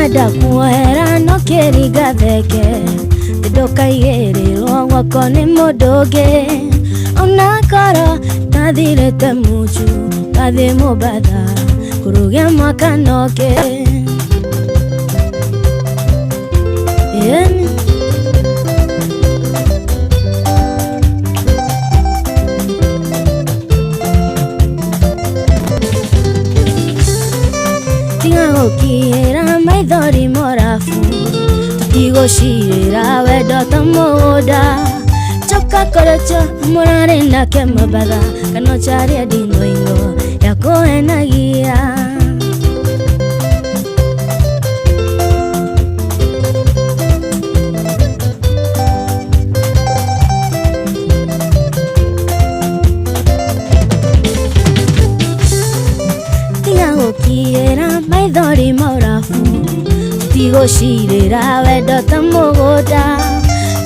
Ndenda kuohera no kĩringa theke ndũkaigĩrĩrwo gwakwa nĩ mũndũ ũngĩ ona korwo tathirĩte mũchu gathiĩ Mũmbatha kũrũgia mwaka noke tiga gũkiĩra maithori morabu tũtigũcirĩra wendo ta mũgũnda choka kũrĩtio mũrarĩ nake Mũmbatha kana ũcarie nding'oing'o ya kũhenagia tiga gũkiĩra maithori morabu tũtigũcirĩra wendo ta mũgũnda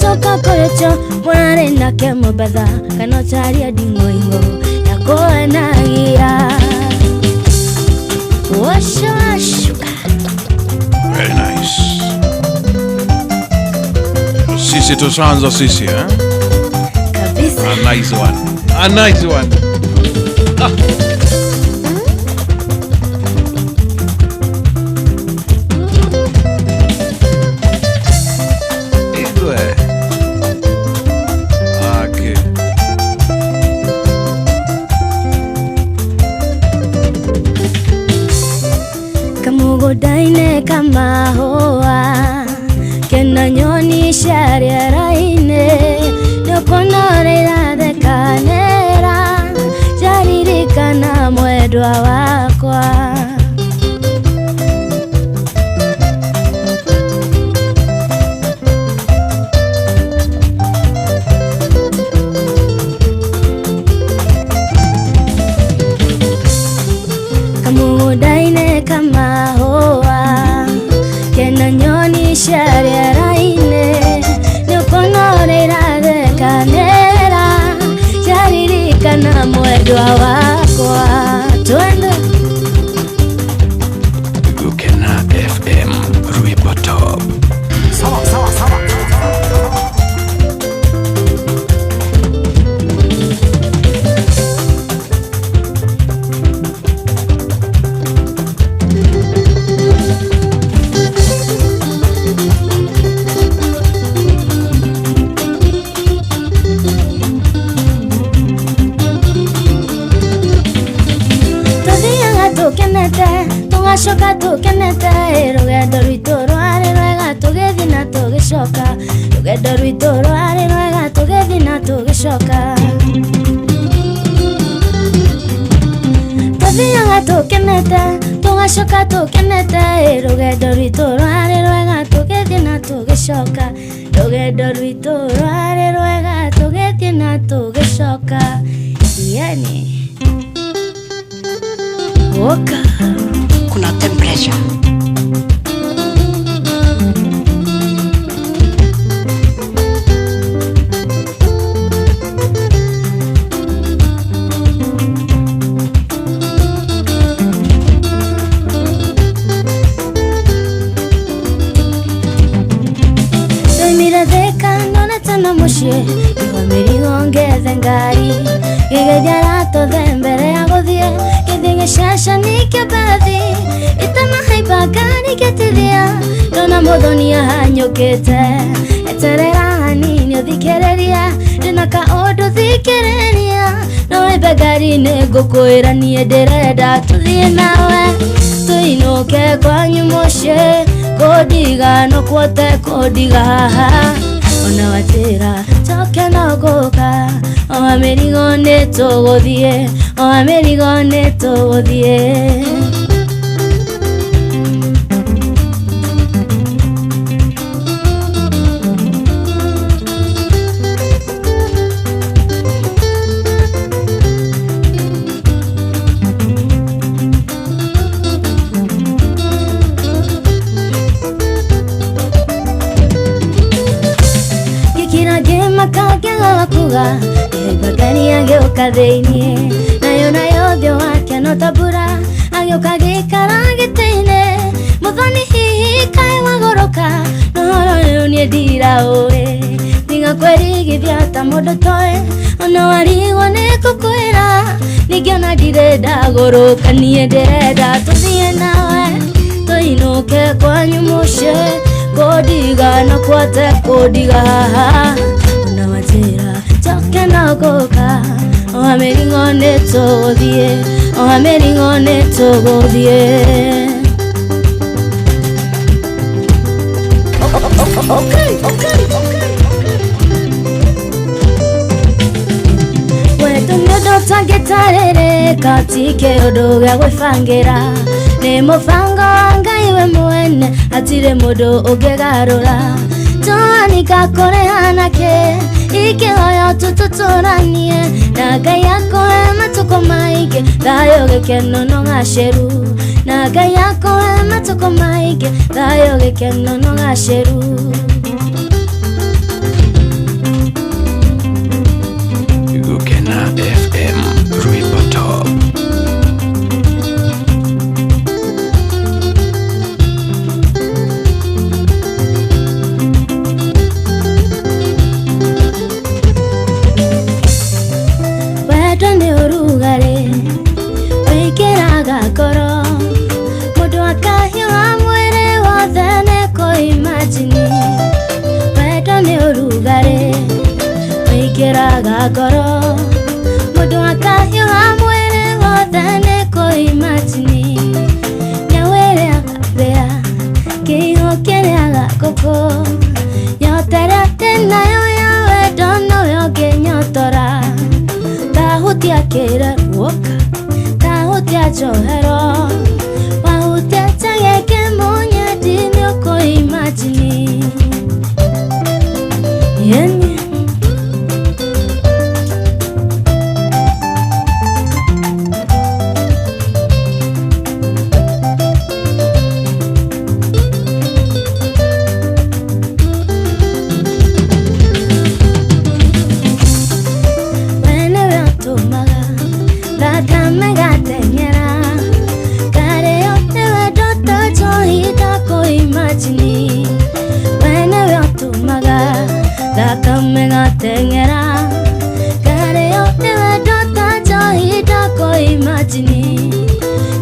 choka kũrĩtio mũrarĩ nake Mũmbatha kana ũcarie nding'oing'o ya kũhenagia Very nice. Sisi tusanzo sisi, eh? kabisa. A nice one. A nice one. Okay. Kamũgũnda-inĩ kamahũa kena nyoni cia rĩera-inĩ nĩũkuona ũrĩa irathekanĩra ciaririkana mwendwa wakwa Kamũgũnda-inĩ kamahũa kena nyoni cia rĩera-inĩ nĩũkuona ũrĩa irathekanĩra ciaririkana mwendwa wakwa twende Gukena FM Rwĩmbo Top. Sawa sawa sawa. tũgacoka tũkenete rũgendo rwitũ rwarĩ rwega tũgĩthiĩ na tũgĩcoka rũgendo rwitũ rwarĩ rwega tũgĩthiĩ na tũgĩcoka tũthiaga tũkenete tũgacoka tũkenete rũgendo rwitũ rwarĩ rwega tũgĩthiĩ na tũgĩcoka rũgendo rwitũ rwarĩ rwega tũgĩthiĩ na tũgĩcoka yani woka Kuna temperature. Mira theka nonete na mũciĩ iwa mĩrigo ngethe ngari gĩgĩthiĩ aratothe mbere ya gũthiĩ gĩthiĩ gĩcacani kĩmbathi itanahaimba ngari gĩtithia ndona mũthoni ahanyũkĩte eterera hanini ũthikĩrĩria ndĩna kaũndũ thikĩrĩria no wĩmbe ngari-inĩ ngũkwĩra niĩ ndĩrenda tũthiĩ nawe tũinũke kwanyu mũciĩ kũndiga no kuote kũndiga haha ona watĩra njoke no gũka oha mĩrigo nĩ tũgũthiĩ oha mĩrigo nĩ tũgũthiĩ kuga Bagani agĩũka thĩinĩ nayo thĩ wake no tabura agĩũka gĩikara gĩtĩ-inĩ mũthoni hihi ta mundu toe ona warigwo ni kukwira ningiona ndirenda gurukanie ndirenda tuthie nawe tuinuke kwanyu mucie kodiga na kwate kodiga haha ona wajira choke na goka ohameringo nituguthie ohameringo nituguthie okay wetu nyodo tangetarere katike undu gya gwibangira ni mubango wa Ngai we mwene atire mundu ungigarura twanika kore anake ikihoyo tututuranie na Ngai akoe matuko maige thayo gikeno no gaceru na Ngai akoe matuko maige thayo gikeno no gaceru Gukena FM Ruiboto. Wedo ni urugare wikiraga ngoro mundu akahiũha mwĩrĩ wothe nĩkũimagine wedo ni urugare wikiraga ngoro mundu akahiũha mwĩrĩ wothe nĩkũimagine nyawĩrĩaga thĩa kĩihu kĩrĩaga ngũkũ nyoterete nayo ya wedo noyo ngĩnyotora tahutia kere woka tahutia johero wahutia chageke monye dini uko imagine yenye tengera kare yote wedota johida ko imagine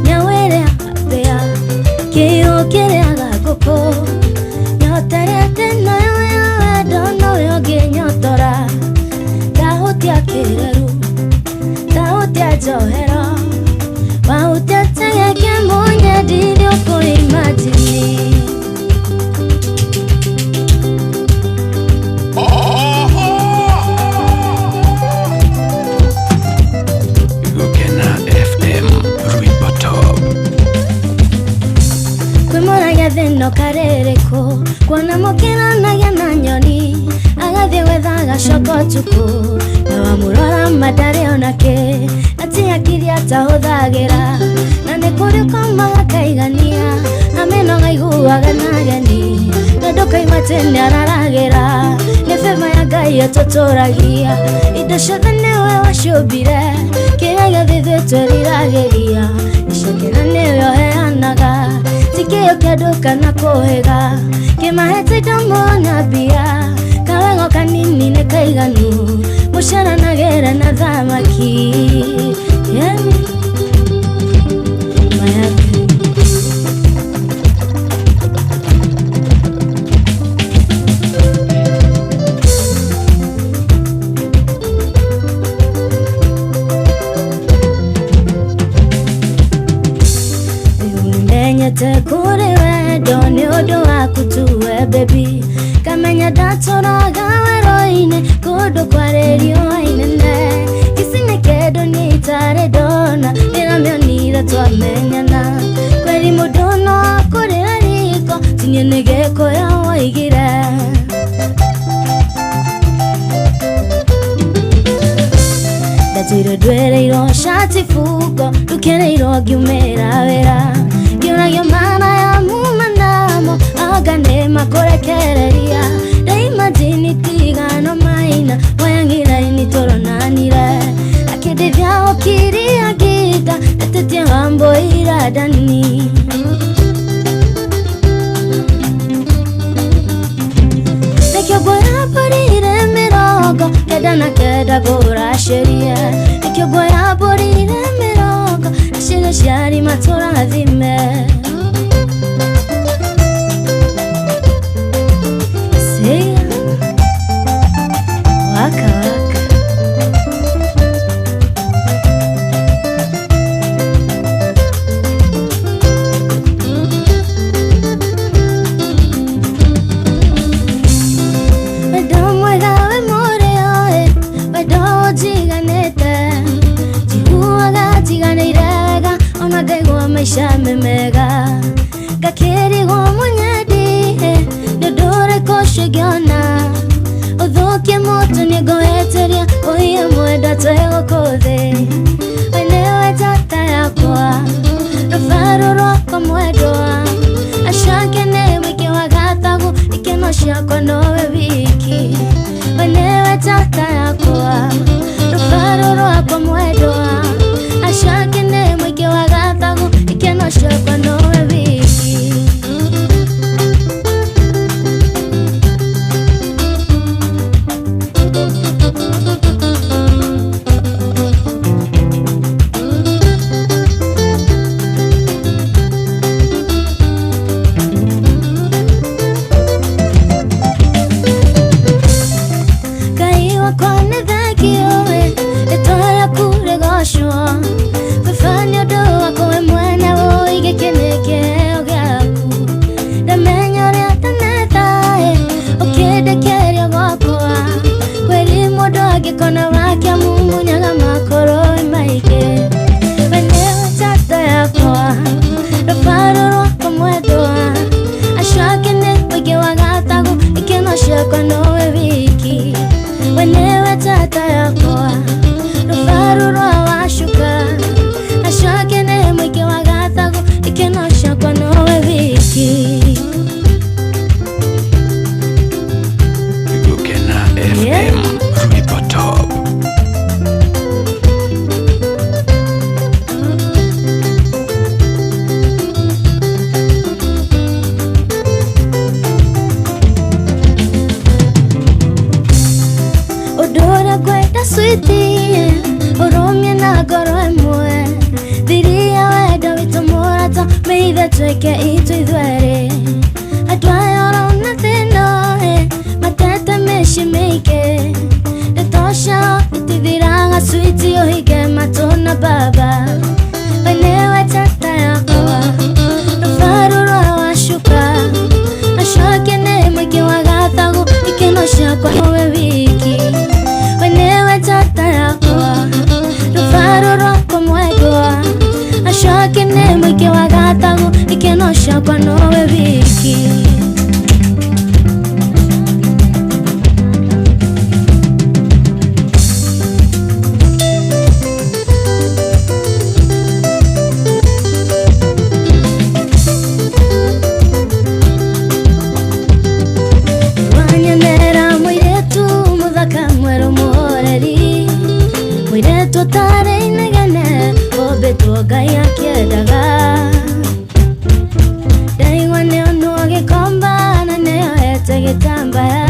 nyawere athea kiyo kiriaga ngũkũ nyoterete nayo ya wedo noyo ngĩnyotora tahutia kĩreru tahutia johero wahutia tegeke monye ndiri uko imagine no karereko kuona mukiranagia na nyoni agathie gwethaga coko tuku na wamurora madare onake ati akiri atahuthagira na nĩ kũrĩ komaga kaigania amenoga iguaga na geni na ndukaima tene araragira nĩ bema ya Ngai atũtũragia indo ciothe nĩwe waciũmbire kĩrĩa gĩothe ithuĩ twĩriragĩria icokera nĩwe ũheanaga tikio kĩandũ na kũhĩga kĩmahete ndamona mbia kawengo kanini nĩ kaiganu mũcaranagĩra na thamaki Te kure wedo ni odo akutuwe baby kamenya daturaga weroine kodo kwarerio ainene kisine kedo ni tare dona ina mionira twamenyana kweli mudono akorera riko tinyenegeko ya waigire datire dwere iro shati fuko dukere iro giumera vera Gyo mana ya mumanamo agane makorekereria daima dini tigano maina wayangira ini toronanire akidevya okiri agita tetetia wambo iradani nekyo boya parire mirogo keda kwa mwendwa ashakene mwike wa gathagu ikeno ciakwa nowe wiki wenewe tata yakwa rũbaro rwakwa mwendwa ashakene mwike wa gathagu ikeno ciakwa nowe wiki Kona wake Mungu nyaga makoro maige wenewe tata yakwa rũbaro rwakwa mwendwa ashakene mwike wa gathagu ikeno ciakwa nowe wiki wenewe tata yakwa rũbaro rwa wacuka ashakene mwike wa gathagu ikeno ciakwa nowe wiki Gukena FM Rwibotop. Odora kwenda sweetie oromia na ngoro imwe thiria wendo witũ mũrata meithe twĩke itũ ithuerĩ atwayora na thĩno matete mĩci mĩingĩ ndĩtosha itithiraga sweetie ũhinge matũ na baba wenewe tata yakwa rũbaro rwa wacuka ashakene mwike wa gathagu ikeno ciakwa nowe wiki wenewe tata yakwa rũbaro rwakwa mwendwa ashakene mwike wa gathagu ikeno ciakwa nowe wiki tũtarĩ inegene ũmbĩtwo Ngai akĩendaga ndaigua nĩonwo gĩkomba na nĩohete gĩtambaya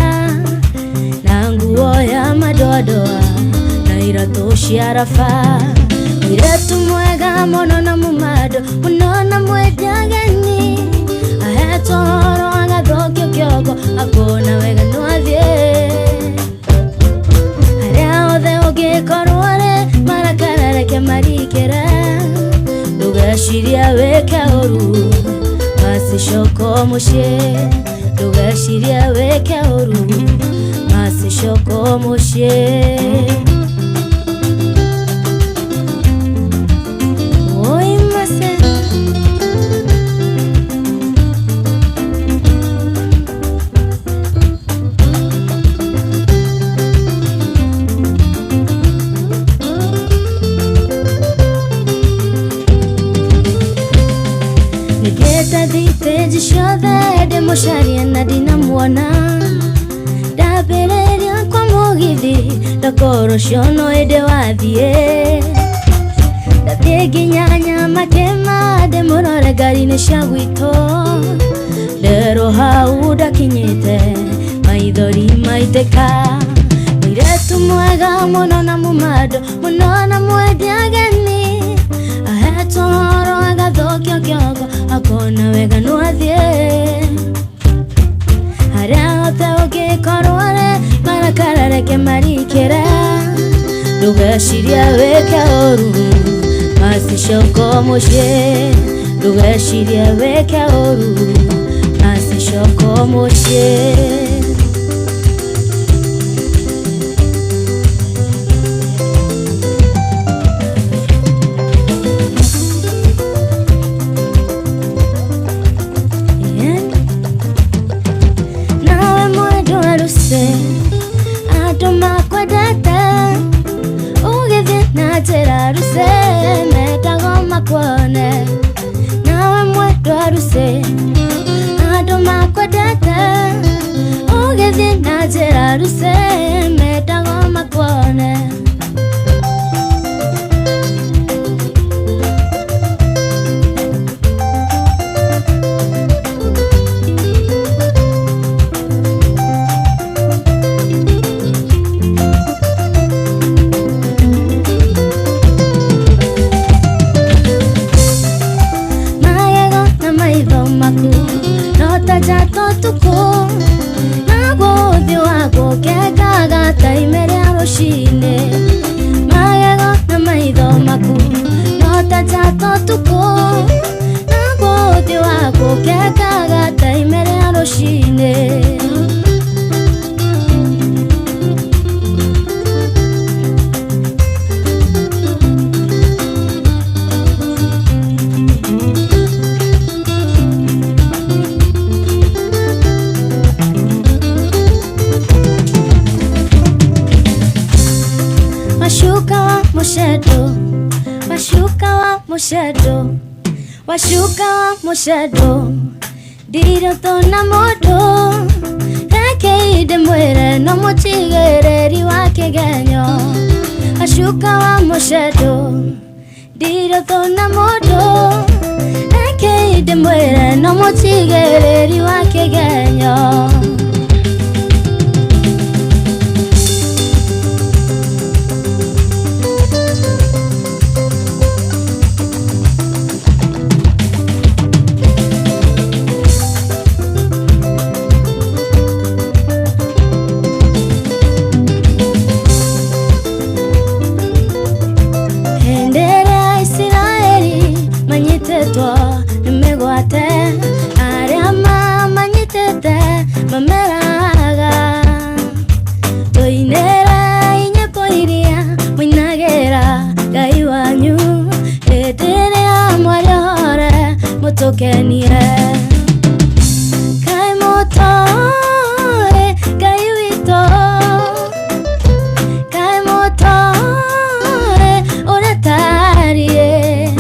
na nguo ya madoadoa na iratũ cia raba mũirĩtu mwega mũno na mũmando mũno na mwendia ageni ahetwo ũhoro agathũkio kĩongo akona wega no athiĩ harĩa othe ũngĩkorwo marakarareke marikĩra ndũgecirie wĩke ũru macicoko mũciĩ ndũgecirie wĩke ũru macicoko mũciĩ thiteji ciothe ndĩmũcarie na ndinamuona ndambĩrĩria kwa mũgithi ndakoro ciono ĩndĩ wathiĩ ndathiĩ nginya Nyama kĩma ndĩmũrore ngari-inĩ cia gwitũ nderwo hau ndakinyĩte maithori maitĩka mũirĩtu mwega mũno na mũmando mũno na mwendia ageni ahetwo ũhoro agathũkio kĩongo akona wega no athiĩ harĩa hothe ũngĩkorwo marakarareke marikĩra ndũgecirie wĩke ũru macicoko mũciĩ ndũgecirie wĩke ũru macicoko mũciĩ Nidi najera ruse medago makwone Jato tuko na godio ago kekaga taimere aroshine magego na maido maku nota jato tuko na godio ago kekaga taimere aroshine Washuka wa mushedo Diro to na moto Heke ide mwere no mochigere riwa kegenyo Washuka wa mushedo Diro to na moto Heke ide mwere no mochigere riwa kegenyo Mameraga toinera inye poiria mwinagera gai wanyu edere amwariore mutokenie kai motore gai wito kai motore oratarie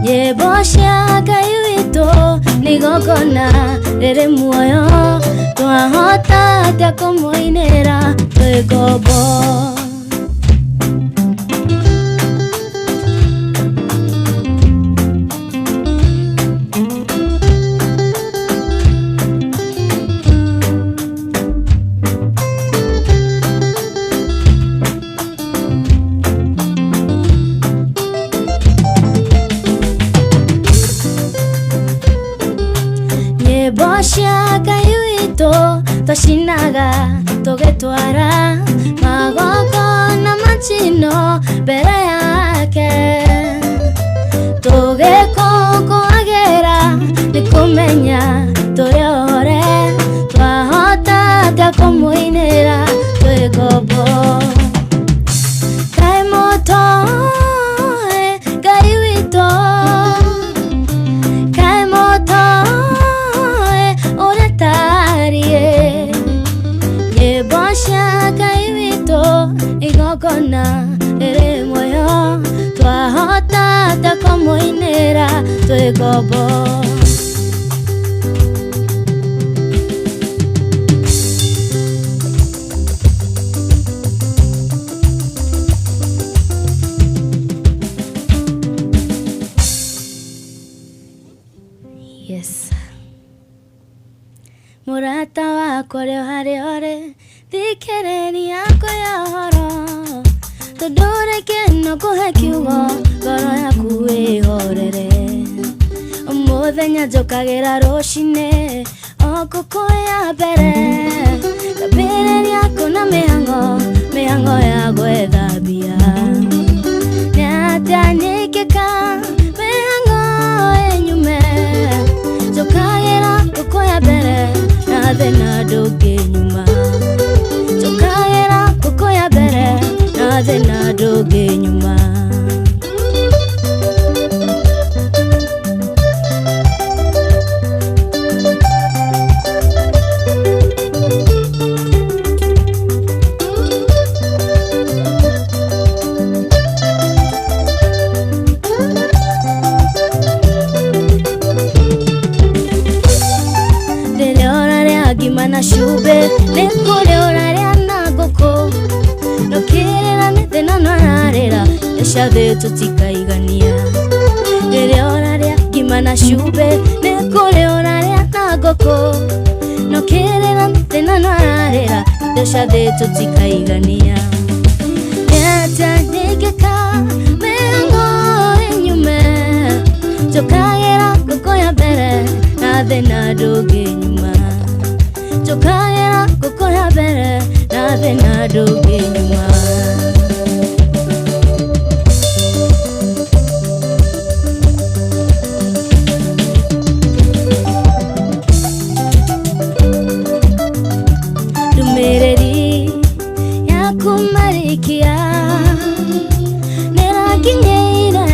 yebosha gai wito nigokona rere muoyo Hota te como inera te gobo Bosha kayuito toshinaga togetwara magoko na machino bere yake togekoko agera nikumenya toreore twahota takomuinera twegobo kai moto kayuito kai moto igokona ere moyo twahota takomuinera twegobo Yes Murata wako leo hare hore Dikereni yako ya horo Todore keno kuhe kiugo Goro ya kuwe horere Omuthenya njokagera roshine Okoko ya bere Kabere yako na mihango ya gwethabia Nyatanyikeka mihango enyume Njokagera koko ya bere Na thena doge nyuma Njokagera koko ya bere Na thena doge nyuma ngima na cube nekore oraria na ngoko nokirira mithina narira eshathe tutikaigania rĩrĩa oraria ngima na cube nekore oraria na ngoko nokirira mithina narira eshathe tutikaigania yatandikeka mengo enyume tukagera ngoko ya mbere na thina ndũngĩ nyuma tukagera ngoko ya mbere na thina ndũngĩ nyuma ndũmĩrĩri ya kũmarikia nĩrakinyĩire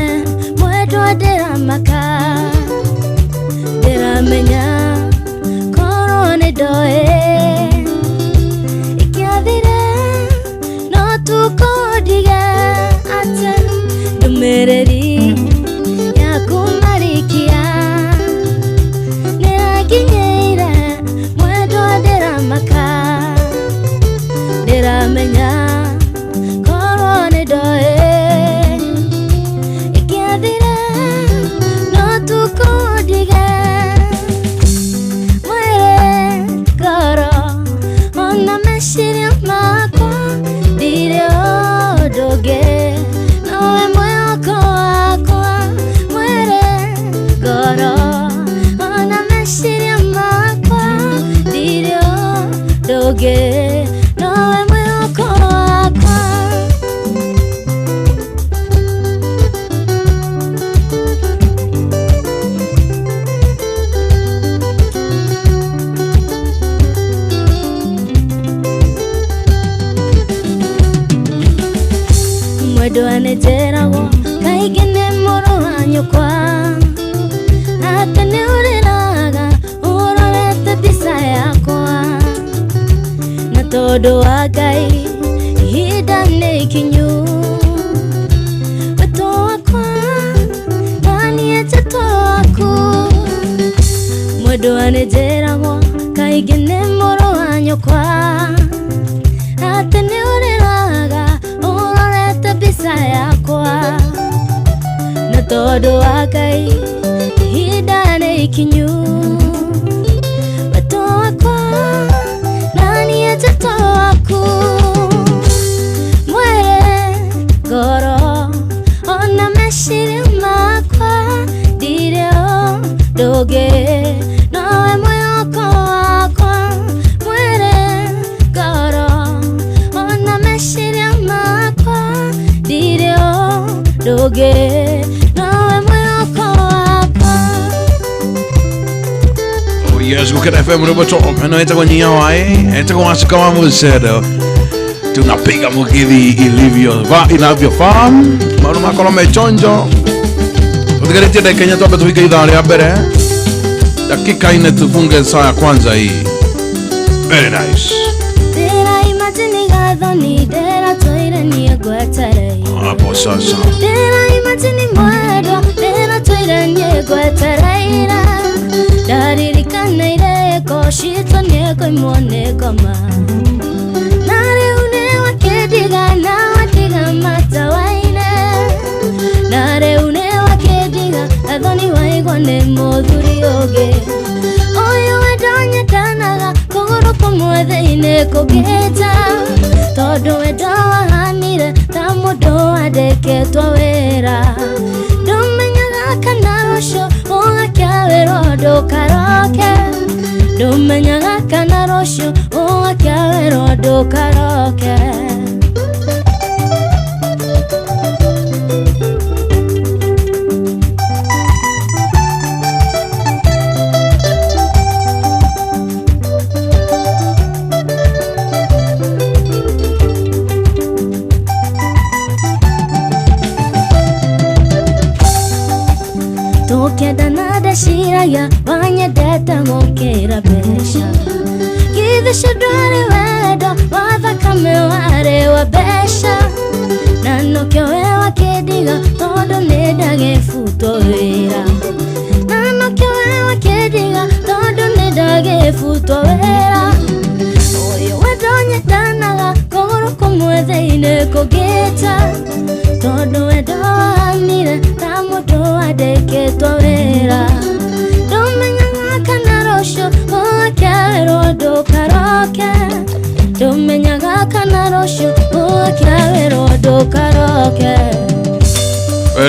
mwendwa ndĩramaka ndĩramenya korwo nĩndoĩ ikiathire no tukondige atĩ ndũmĩrĩri ya kũmarikia nĩrakinyĩire mwendwa ndĩramaka ndĩramenya korwo nĩndoĩ ikiathire no tukondige mwĩrĩ ngoro ona meciria makwa ndirĩ ũndũ ũngĩ nowe mwĩhoko wakwa mwĩrĩ ngoro ona meciria makwa ndirĩ ũndũ ũngĩ nowe mwĩhoko wakwa mwendwa nĩnjĩragwo kaingĩ nĩ mũrũ wa nyũkwa atĩ nĩũrĩraga ũrorete mbica yakwa na tondũ wa Ngai ihinda nĩ ikinyu wĩtũ wakwa na niĩ njĩtwo waku mwendwa nĩnjĩragwo kaingĩ nĩ mũrũ wa nyũkwa atĩ nĩũrĩraga ũrorete mbica yakwa na tondũ wa Ngai ihinda nĩ ikinyu wĩtũ wakwa na niĩ njĩtwo waku mwĩrĩ ngoro ona meciria makwa ndirĩ ũndũ ũngĩ nowe mwĩhoko wakwa mwĩrĩ ngoro ona meciria makwa ndirĩ ũndũ ũngĩ nowe mwĩhoko wakwa. Oh yes, look at FM Rwĩmbo Top. Eno etagwo Nyiawai, etagwo Asuka wa Mucedo. Tunapiga mugithi inavyofaa. Maũndũ makorwo me chonjo. Utigarĩtie dakika inya twambe tũhinge ithaa rĩa mbere. Dakika ine tufunge saa ya kwanza hii. Very nice. Ndĩra imagine gathoni ndĩra tũire niĩ ngwetereire Hapo sasa. ndĩra imagine mwendwa ndĩra tũire niĩ ngwetereire ndaririkana irĩko citũ nĩ kũimwo nĩ ngoma na rĩu nĩ wakĩndiga na watiga matawa-inĩ na rĩu nĩ wakĩndiga gathoni waigwo nĩ mũthuri ũngĩ ũyũ wendo nyendanaga kũgũrũ kũmwe thĩinĩ kũngĩta tondũ wendo wahanire ta mũndũ wandĩkĩtwo wĩra ndũmenyaga kana rũciũ ũgakĩawĩrwo ndũkaroke ndũmenyaga kana rũciũ ũgakĩawĩrwo ndũkaroke tũkĩendana ndeciragia wanyendete gũkĩra mbeca githĩ cio ndwarĩ wendo wa thakame warĩ wa mbeca na nokĩo we wakĩndiga tondũ nĩndagĩbutwo wĩra na nokĩo we wakĩndiga tondũ nĩndagĩbutwo wĩra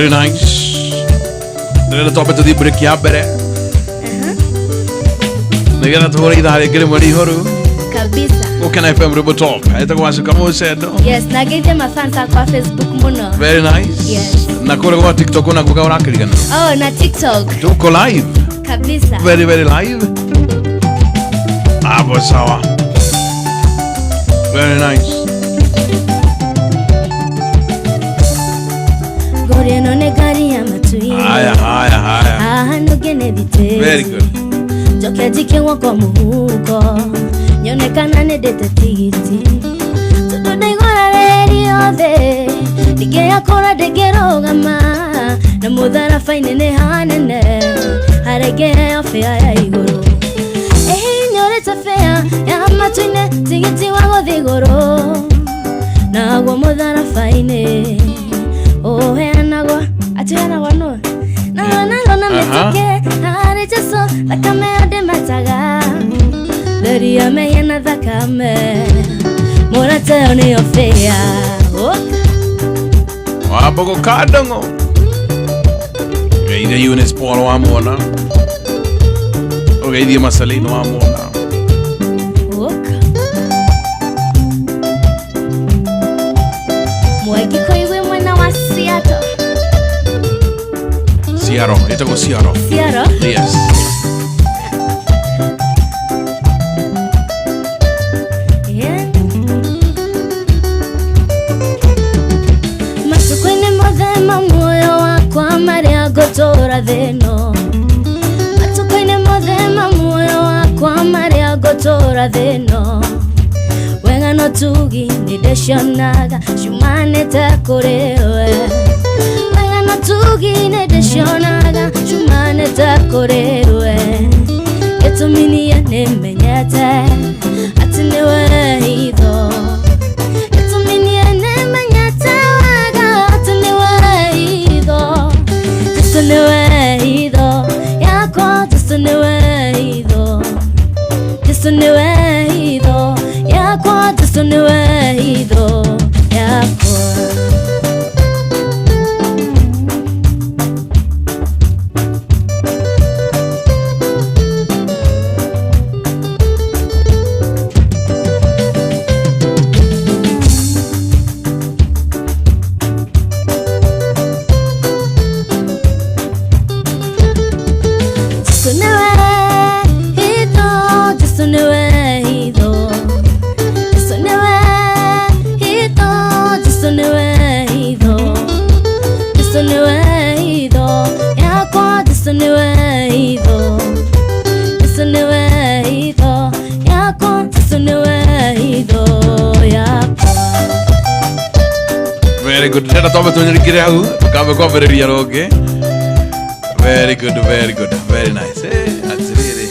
Very nice. Ndio tope tu di break ya bere. Nigera tu ida hali kile mwali horu. Kabisa. Ukena FM Robo Top. Aita kwa kama usedo. Yes, na give mafansa kwa Facebook muno. Very nice. Yes. Na kule kwa TikTok na kuka urakirigana. Oh, na TikTok. Tuko live. Kabisa. Very very live. Hapo sawa. Very nice. Goreno ne gari ya matui. Haya. Ahano gene bite. Very good. Joke jike wako muhuko. Nyonekana ne dete tigiti. Todo de gora radio de. Dige ya kora de gero gama. Na mudara faine ne hanene. Harege ofea ya igoro. Nyore tafea ya matune tigiti wago de goro. Na agwa mudara faine. Oh, henagwa, atihenagwa no. Na metike, hari jaso, lakame ode mataga. Lady ame yena dhakame, morate oni ofea. Wabogo kadongo. Geide Yunis Polo wa mona. O geide Masalino wa mona. Mwegi koiwe mwana wa Seattle. Seattle, itago Seattle. Seattle? Yes. Yeah. Matukwene modema moyo wakwa maria gotora dheno. Matukwene modema moyo wakwa maria gotora dheno. Wenga no tugi nideshonaga shumane takorewe. Wenga no tugi nideshonaga shumane takorewe. Yetu mini ya nemenyete atinewe hido. Yetu mini ya nemenyete waga atinewe hido. Jistunewe hido yako jistunewe hido. Jistunewe hido yako jistunewe hido yako. Very good. Nenda tobe tunyirikire hau. Tukambe kwa vereria roge. Very good, very good. Very nice. Atiriri.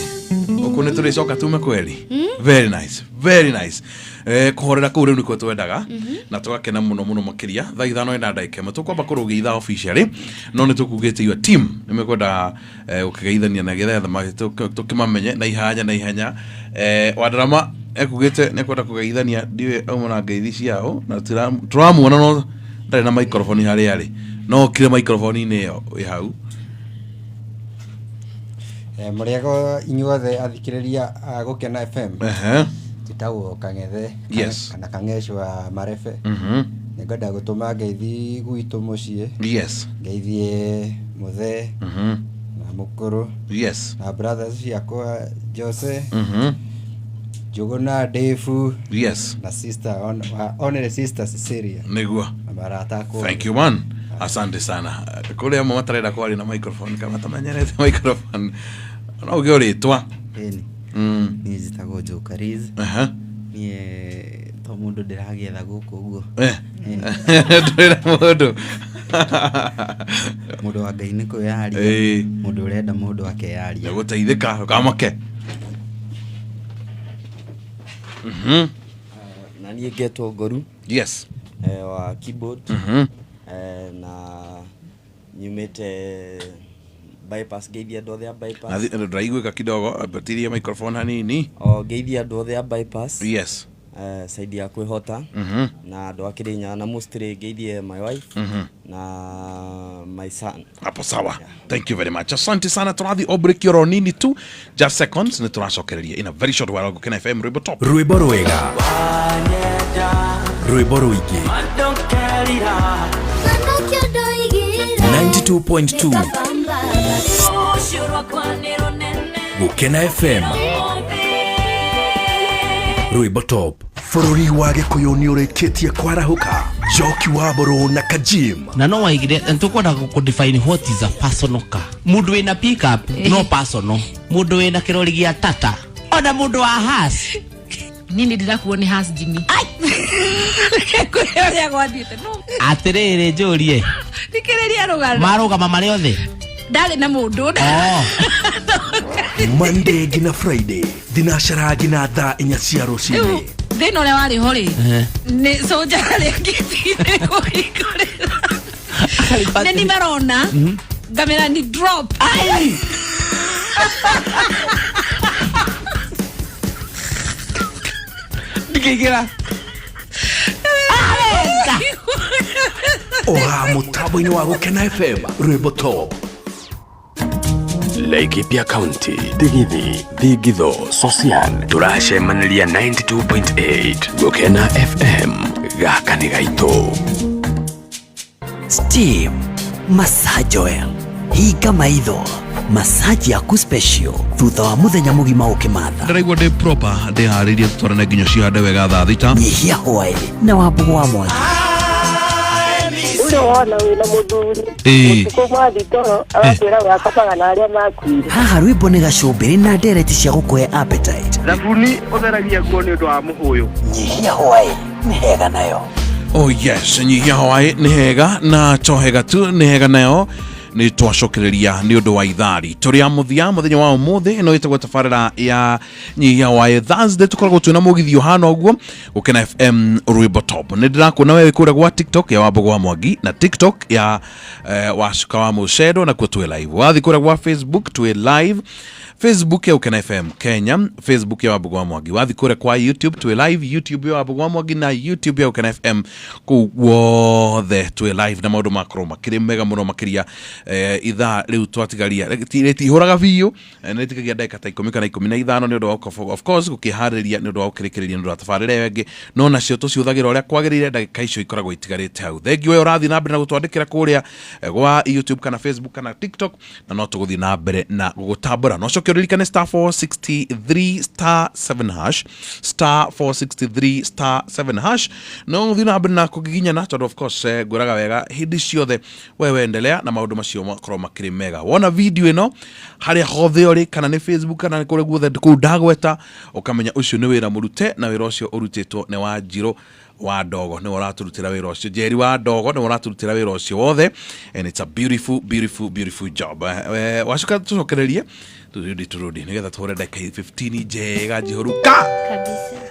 Okune tuli soka tume kweli. Very nice. Very nice. Kuhorera kuu riu nikuo twendaga na tugakena muno muno makiria thaa ithano ina ndagika imwe tukwamba kurugia officially no ni tukugite your team nimekwenda ukigeithania na getha tukimamenye na ihanya Wadrama ekugite nekwenda kugeithania ndiwe aumana ngeithi ciao na turamuona no ndari na microphone hari no kire microphone ni yo hau Muriago inyuothe athikiriria gukena FM titawo kangethe kana kangeshwa marefe ngenda gutuma ngeithi gwitu mucie ngeithie muthe na mukuru na brothers ciakwa Jose Jogona Defu na sister honor sister Cecilia nigua barata ko. Thank you man. Asante sana. Kule mama tareda kwa na microphone kama tamanyerete microphone. Na ugeoritwa. Ni zitago Jokariz. Ni to mundu ndiragietha guku uguo. Ndira mundu. Mundu wa Ngai niko yaria. Mundu urenda mundu akeyaria. Guteithika kamake. Na niĩ ngetwo Ngoru. Yes. Wa keyboard. Na nyumite bypass geithia ndo thea bypass. Na ndaigwika kidogo abatiria microphone hanini. Geithia ndo thea bypass. Yes. saidi ya kwihota na ndo akirinya na mostly geithie my wife na my son. Hapo sawa. Thank you very much. Asante sana, turathi break your nini tu just seconds ni turacokereria in a very short while. Gukena FM Rwimbo Top. Rwimbo rwega. Rwimbo rwigi. 92.2 Gukena FM Rwimbo Top. Fururi wa Gikuyu ni ureketie kwarahuka. Joki wa Boro na Kajim. Na no waigire ntukwenda ku define what is a personal car. Mundu ina pick up no personal. Mundu ina kirori gia tata. Ona mundu wa has. Nini ndirakuone has Jimmy. Kuya gwadite no. Atirere jorie. Dikereria rugana. Marugama mari othe. Dale na mundu. Oh. Monday gina Friday. Dinashara gina tha inycia rucini. Deno le wali hori. Ne soja le kitine kuikorera. Neni marona. Gamera ni drop. Ai. Dikigira. Oha mutabo-ini wa Gukena FM Rwimbo Top. Laikipia County, Tigithi, Thigitho, Social, turacemaniria 92.8 Gukena FM, gaka ni gaito. Steam Massage Oil, hinga maitho, massage yaku special thutha wa muthenya mugima ukimatha. Ndiraigua ndi proper ndi hariria tutwarane nginya ciande wega thaa thita. Nyihia hwaĩ na Wambugu wa Mwangi. Wana wina muthuri utuko mwathi toro aratwira wakapaga na aria makuire. Haha Rwimbo nĩ gacumbĩrĩ na ndereti cia gũkũhe appetite. Thabuni ũtheragia nguo nĩ ũndũ wa mũhũyũ. Nyihia hwaĩ nĩ hega nayo. Oh yes, nyihia hwaĩ nĩ hega na to hega tu nĩ hega nayo. Ni twacokereria ni undu wa ithari turia muthia muthenya wa umuthi ino itagwo tafarira ya nyihia hwaĩ Thursday tukoragwo twina mugithio hana uguo Gukena FM Rwimbo Top. Ni ndirakuona wewe kura gwa TikTok ya Wambugu wa Mwangi na TikTok ya Wacuka wa Mucedo na kutwe live. Wathi kura gwa Facebook twe live. Facebook ya Gukena FM Kenya, Facebook ya Wambugu wa Mwangi. Wathi kura kwa YouTube twe live, YouTube ya Wambugu wa Mwangi na YouTube ya Gukena FM kuwothe twe live na maundu makoro makiri mega muno makiria ithaa riu twatigaria retihuraga biu netikagia ndagika ta 10 kana 15 ni undu wa of course gukihariria ni undu wa ukirikiria ni undu wa tafarire wengi no nacio tuciuthagira uria kwagirire ndagika icio ikoragwo itigarite hau. Thengi we urathi na mbere na gutwandikira kuria gwa YouTube kana Facebook kana TikTok na no tuguthi na mbere na gutambura no cokeririkane *463 *7 hash *463 *7 hash no uthi na mbere na kugiginyana tondu of course nguraga wega hindi ciothe wewe endelea na maundu macio makoro makiri mega. Wona video ino haria hothe uri kana ni Facebook kana kure guothe ku ndagweta ukamenya ucio ni wira murute na wira ucio urutitwo ni wa Njiro wa Ndogo ni uraturutira wira ucio Njeri wa Ndogo ni uraturutira wira ucio wothe and it's a beautiful job. Wacuka tucokererie turudi nigetha tuhure dakika 15 njega njihuruka kabisa.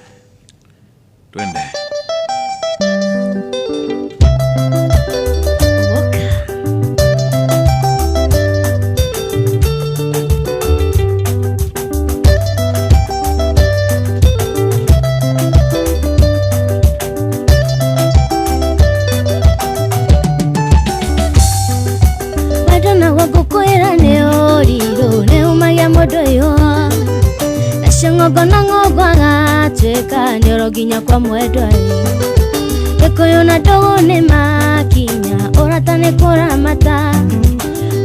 Twende. Ngogona tweka niroginya kwa mwendwa Gikuyu na Ndogo ni makinya uratane kuramata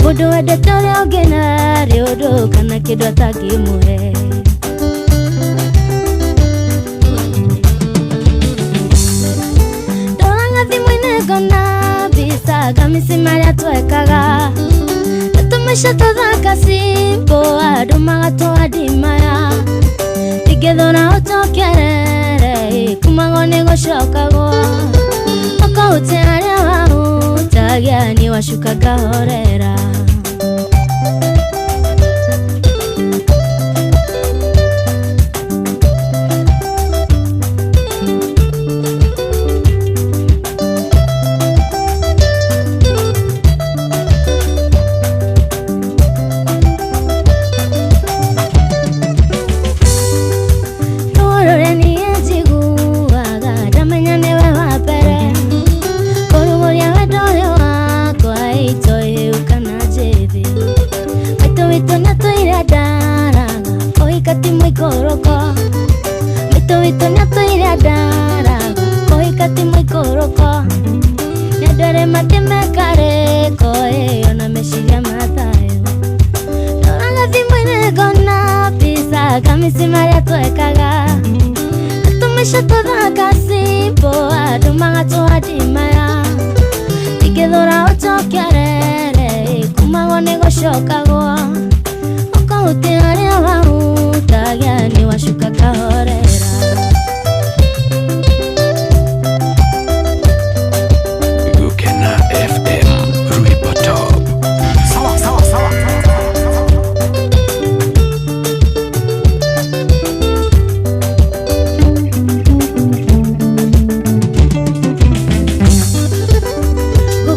mundu wendete uria ungi na riundu kana kindu atangimuhe ndoranga thimu-ini ngona mbica kamisi maria twekaga tumisha tuthaka simbo andu magatwadimaya Gethora utokerere kumago ni gucokagwo Okahute aria wahutagia ni wacuka ngahorera mwĩkoroko mĩtũ witũ nĩatũire ndara kũhika ti mwĩkoroko nĩandũ arĩa matĩmekarĩko ona meciria mathayo ndoraga thimũ-inĩ ngona pizza kamisi marĩa twekaga tũmĩca tũthaka simbo andũ magatũhandimaya ingĩthũra ũcokia rere kumagwo nĩ gũcokagwo ũkahuti harĩa wahutagia nĩ wacuka kahorera Gukena FM Ruibo Top. Sawa, sawa, sawa.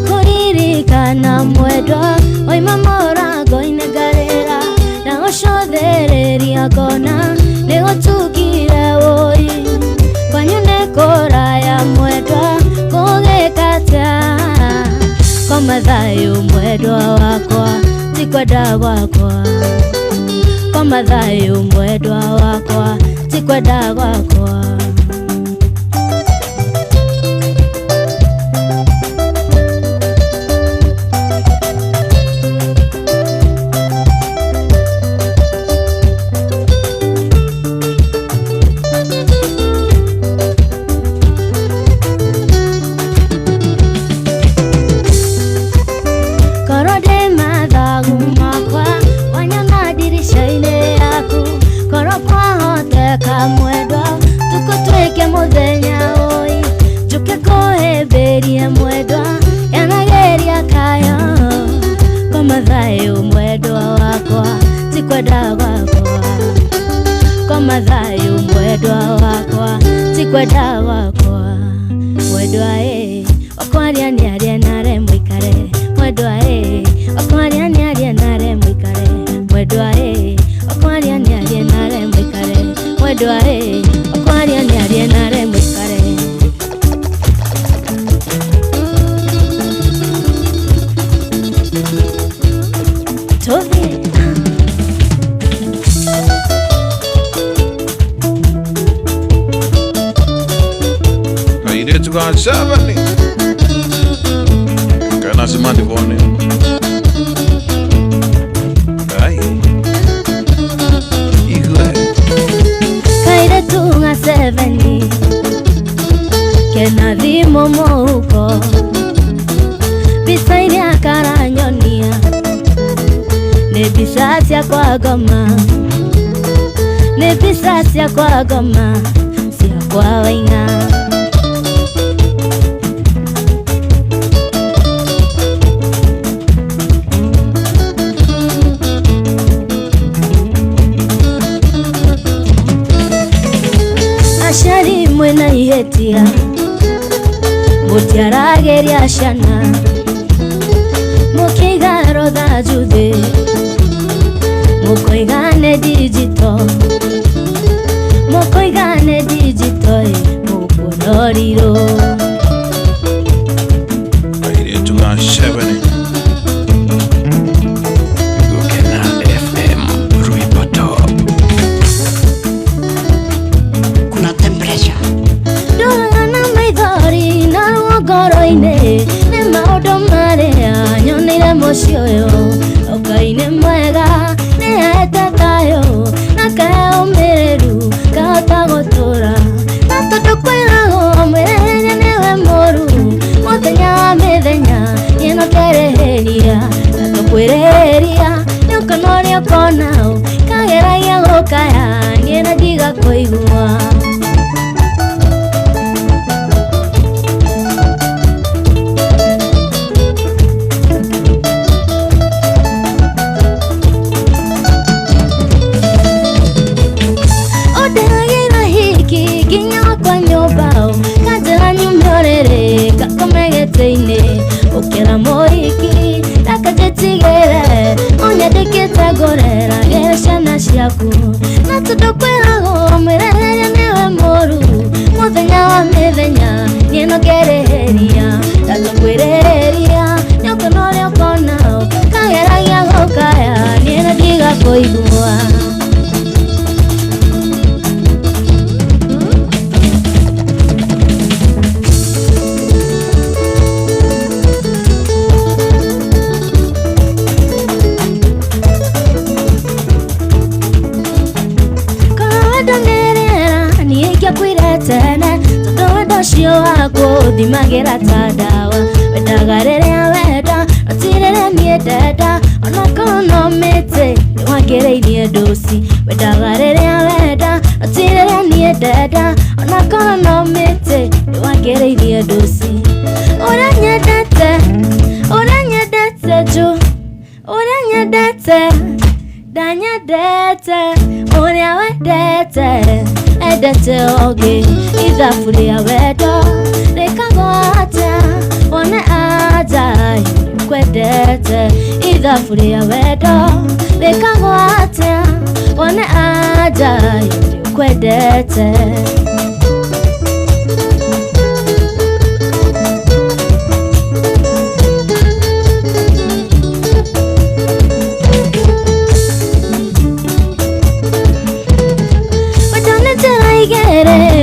gukuririkana mwendwa oima morango inegarĩra na gũcothereria ngona nĩ gũtukire woi kwanyu nĩ kũraya mwendwa gũgĩkatia koma thayũ mwendwa wakwa ti kwenda gwakwa koma thayũ mwendwa wakwa ti kwenda gwakwa mwendwa tukutweke muthenya oi njuke kuhĩmbĩria mwendwa yanageria kayo koma thayũ mwendwa wakwa ti kwenda gwakwa koma thayũ mwendwa wakwa ti kwenda gwakwa mwendwa wakwaria nĩaria nare mũikare mwendwa wakwaria nĩaria nare mũikare mwendwa wakwaria nĩaria nare mũikare mwendwa wakwaria nĩaria nare mũikare tũthiĩ kairĩtu ga 7 kana simandi vone ai igwe kairetu ga 7 kena thimo mũhuko mbica iria karanyonia nĩ mbica ciakwa ngoma nĩ mbica ciakwa ngoma ciakwa waina aciari mwĩna ihĩtia mũtiarageria ciana mũkĩiga rotha njuthĩ mũkoigane digital mũkoigane digital mũkũnorirwo kairĩtu ga 7 Gukena FM Ruibo Top. Kuna temperature. ndoraga na maithori na ruongoro-inĩ nĩ maũndũ marĩa nyoneire mũciĩ ũyũ ũkainĩ mwega nĩ ahete thayũ na keũmĩrĩru kahota gũtũra na tondũ kwĩragwo mwĩrĩhĩria nĩwe mũru mũthenya wa mĩthenya ĩno kerĩhĩria na tũkwĩrĩhĩria nĩũkona ũrĩa ũkona kageragia gũkaya niĩ na ndiga kũigua ũndĩragĩra hiki nginya kwa nyũmba kanjĩra nyumĩorĩrĩ gakome gĩtĩ-inĩ ũkĩra mũhiki ndakajĩtigĩre ũnyandĩkĩte ngũreragĩre ciana ciaku na tondũ kwĩragwo mwĩrĩhĩria nĩwe mũru mũthenya wa mĩthenya niĩ no ngĩrĩhĩria na tũkwĩrĩhĩria nĩũkona ũrĩa ũkona kageragia gũkaya niĩ na ndiga kũigua mucio wako thimagĩra ta ndawa wendaga rĩrĩa wenda ũtirĩrĩa niĩ ndenda onakorwo no mĩtĩ nĩwangĩrĩirie ndũci wendaga rĩrĩa wenda ũtirĩrĩa niĩ ndenda onakorwo no mĩtĩ nĩwangĩrĩirie ndũci ũrĩa nyendete jũ ũrĩa nyendete ndanyendete ũrĩa wendete endete ogĩ ithabu rĩa wendo rĩkagwo atĩa wone aja kwendete ithabu rĩa wendo rĩkagwo atĩa wone aja kwendete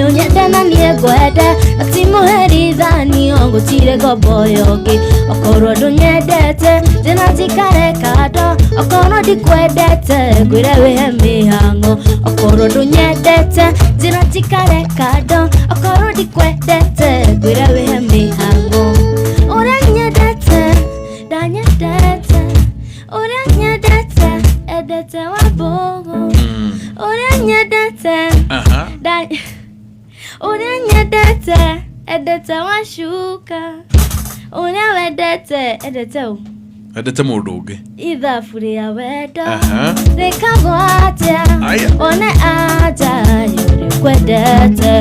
unyendana niĩ ngwende atimuherithanio ngũtire ngombo yongi okorwo ndũnyendete thĩna njikare kando okorwo ndikwendete ngwĩre wĩhe mĩhang'o okorwo ndũnyendete thĩna njikare kando okorwo ndikwendete ngwĩre wĩhe mĩhang'o ũrĩa nyendete ndanyendete ũrĩa nyendete endete wambũgũ ũrĩa nyendete ũrĩa nyendete endete wacuka ũrĩa wendete endete mũndũ ũngĩ ithabu rĩa wendo rĩkagwo atĩa one aja yũrĩ kwendete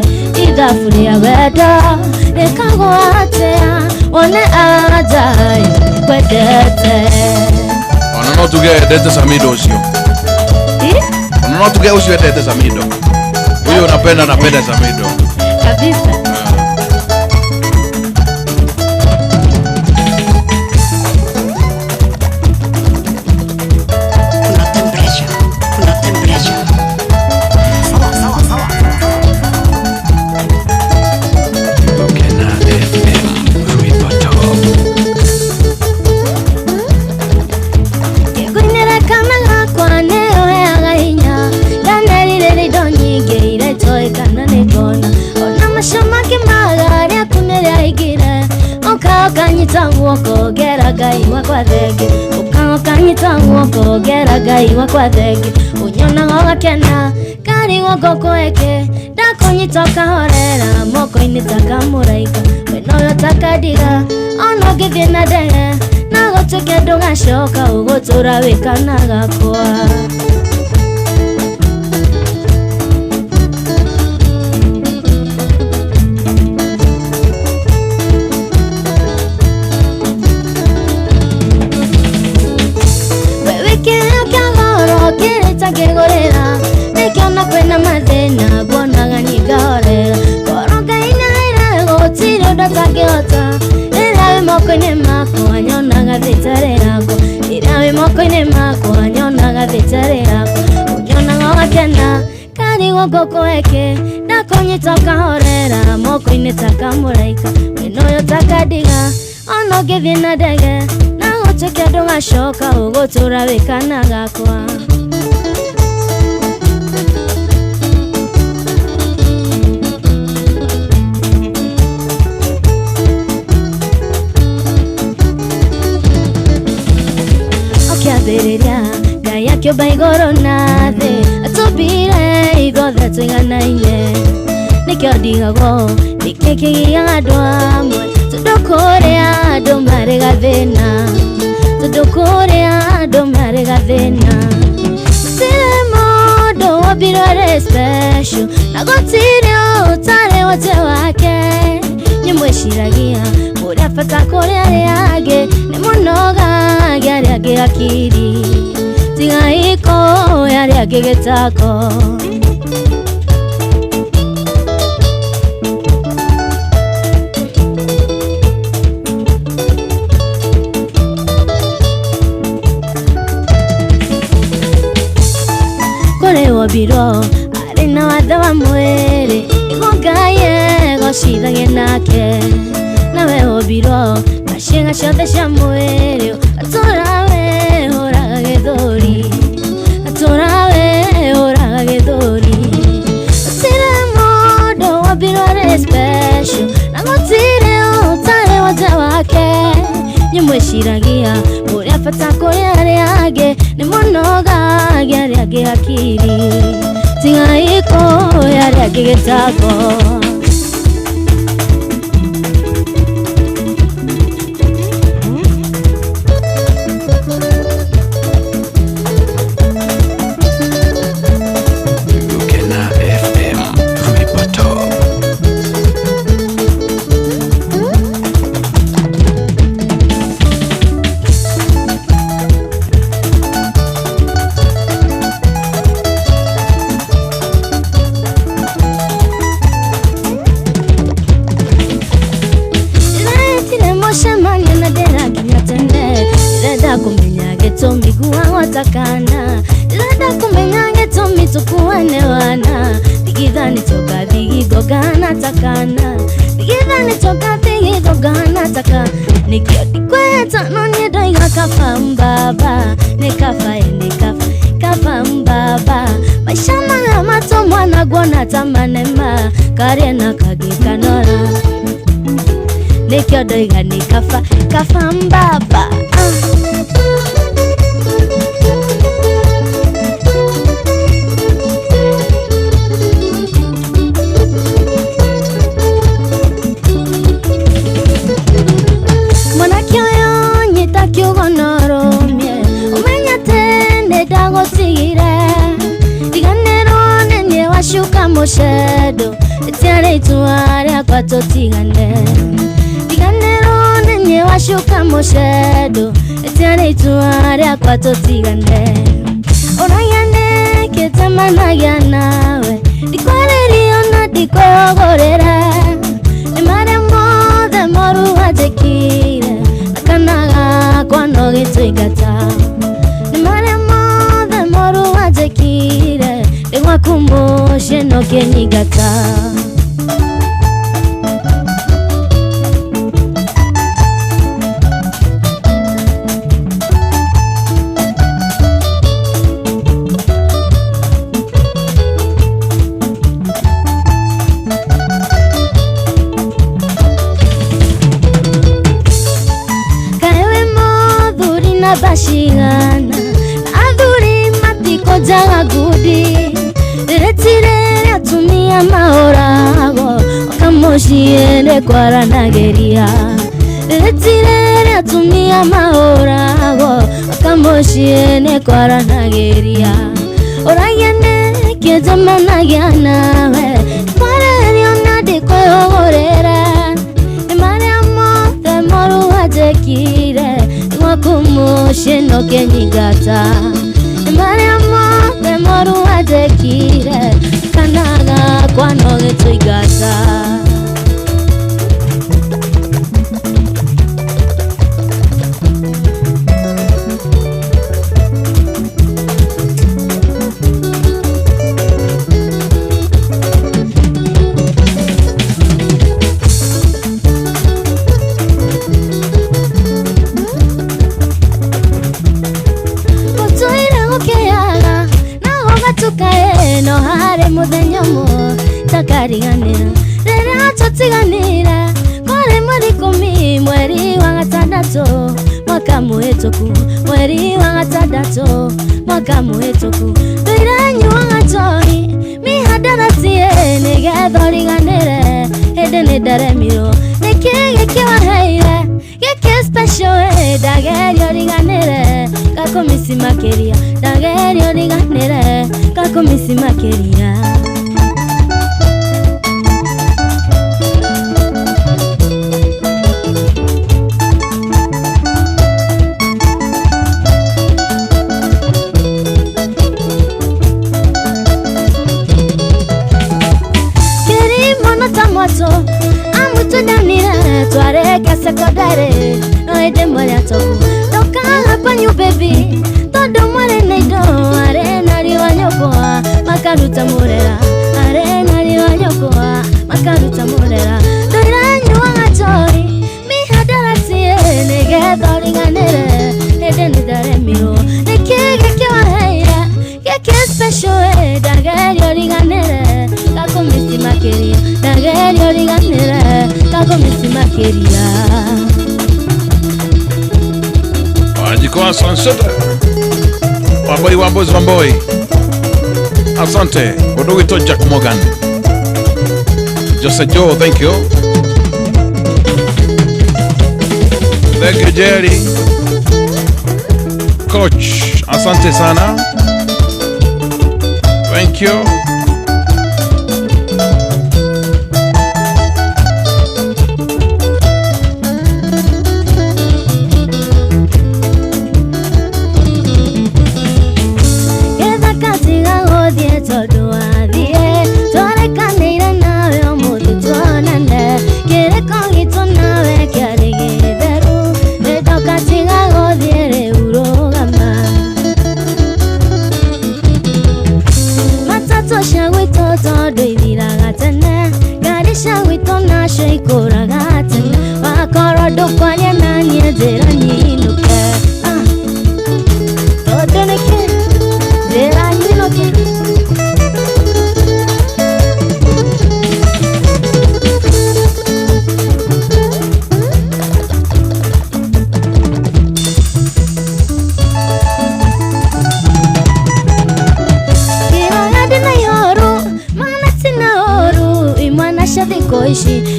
ithabu rĩa wendo rĩkagwo atĩa one aja yũrĩ kwendete ona no tuge endete Samido ũcio ona no tuge ũcio endete Samido huyo napenda Samido kabisa. Ukanyita Ngai wakwa thenge unyonaga ũgakena kari wongo kweke ndakũnyita kahorera moko-inĩ ta kamũraika wena ũyũ ta kandiga ona ũngĩthiĩ na ndege na gũtuĩke ndũgacoka ũgũtũra wĩ kana gakwa ngĩgũrĩra nĩkĩona kwĩna mathĩna nguonaga nyingahorera ngoro ngainahĩra gũtirĩ ũndũ atangĩhota rĩrĩa wĩ moko-inĩ makwa nyonaga thĩtarĩ yakwa rĩrĩa wĩ moko-inĩ makwa nyonaga thĩtarĩ yakwa unyonaga ũgakena kari wongo kweke ndakũnyita ũkahorera moko-inĩ ta kamũraika wena ũyũ ta kandiga ona ũngĩthiĩ na ndege na gũtuĩke ndũgacoka ũgũtũra wĩ kana gakwa Ngai akĩũmba igũrũ na thĩ atũmbire ithuothe tũiganaine nĩkĩo ndigagwo nĩkĩ kĩgiaga andũ amwe tondũ kũrĩa andũ marĩ gathĩna gũtirĩ mũndũ wombirwo arĩ special na gũtirĩ ũtarĩ wote wake nyamwĩciragia ũrĩa bata kũrĩ arĩa angĩ nĩ mũnogagia arĩa angĩ akiri tiga iko arĩa angĩ gĩtako kũrĩ wombirwo arĩ na wathe wa mwĩrĩ nĩguo Ngai egocithagie nake nawe wombirwo na ciĩga ciothe cia mwĩrĩ atũra wĩhũraga gĩthũri gũtirĩ mũndũ wombirwo arĩ special nyumwishiragia uria bata kuri aria angi ni munogagia aria angi akiri tigaiko aria angi gitago takana lada kumenyange tomi tukuane wana digidani toka digidogana takana digidani toka digidogana taka nikioti kweta nonye doiga kafa mbaba nikafa kafa mbaba maisha mana mato mwana gwana tamanema karena kagikanora nikio doiga kafa mbaba Shuka moshedo etiare tuare kwa totigane diganero nenye washuka moshedo etiare tuare kwa totigane orayane ketamana yanawe dikwareriona dikogorera emare mode moru atekire akanaga kwa noge tuigata emare mode moru atekire wakumbushe no kenigata kaewe modhuri na bashigana adhuri matiko jaga gudi retire atumia maorago okamushiende kwaranageria retire atumia maorago okamushiende kwaranageria orayane kezamanagia nawe kwareriona dikoyogorera emariamo temoru ajekire wakumusheno kenyigata emariamo temoru ajekire kanaga kwa noge tuigata tukaeno hare mudhenyomo takariganira rera totiganira kore mweri 10 mweri wa gatandatu mwaka muhituku mweri wa gatandatu mwaka muhituku ndoiranyu wa gatori mihadaratie nigethoriganire hende nidaremiro nikige kiwaheire gike special dagerio riganire kakomisi makeria dagerio riganire kakomisi makeria moto amutu danire twareke sekondare no ede moya to toka hapa new baby todo more neido arena riwanyokoa makaruta murera arena riwanyokoa makaruta murera doiranyu wagatori mi hadaratie negethoriganire ede nidare miro nekege kiwaheira keke special dagerio riganire kakomisi makeria dagerio riganire kakomisi makeria Nicolas Sansota. Wamboi. Asante. Odoito Jack Morgan. Jose Joe, thank you. Thank you, Jerry. Coach, asante sana. Thank you.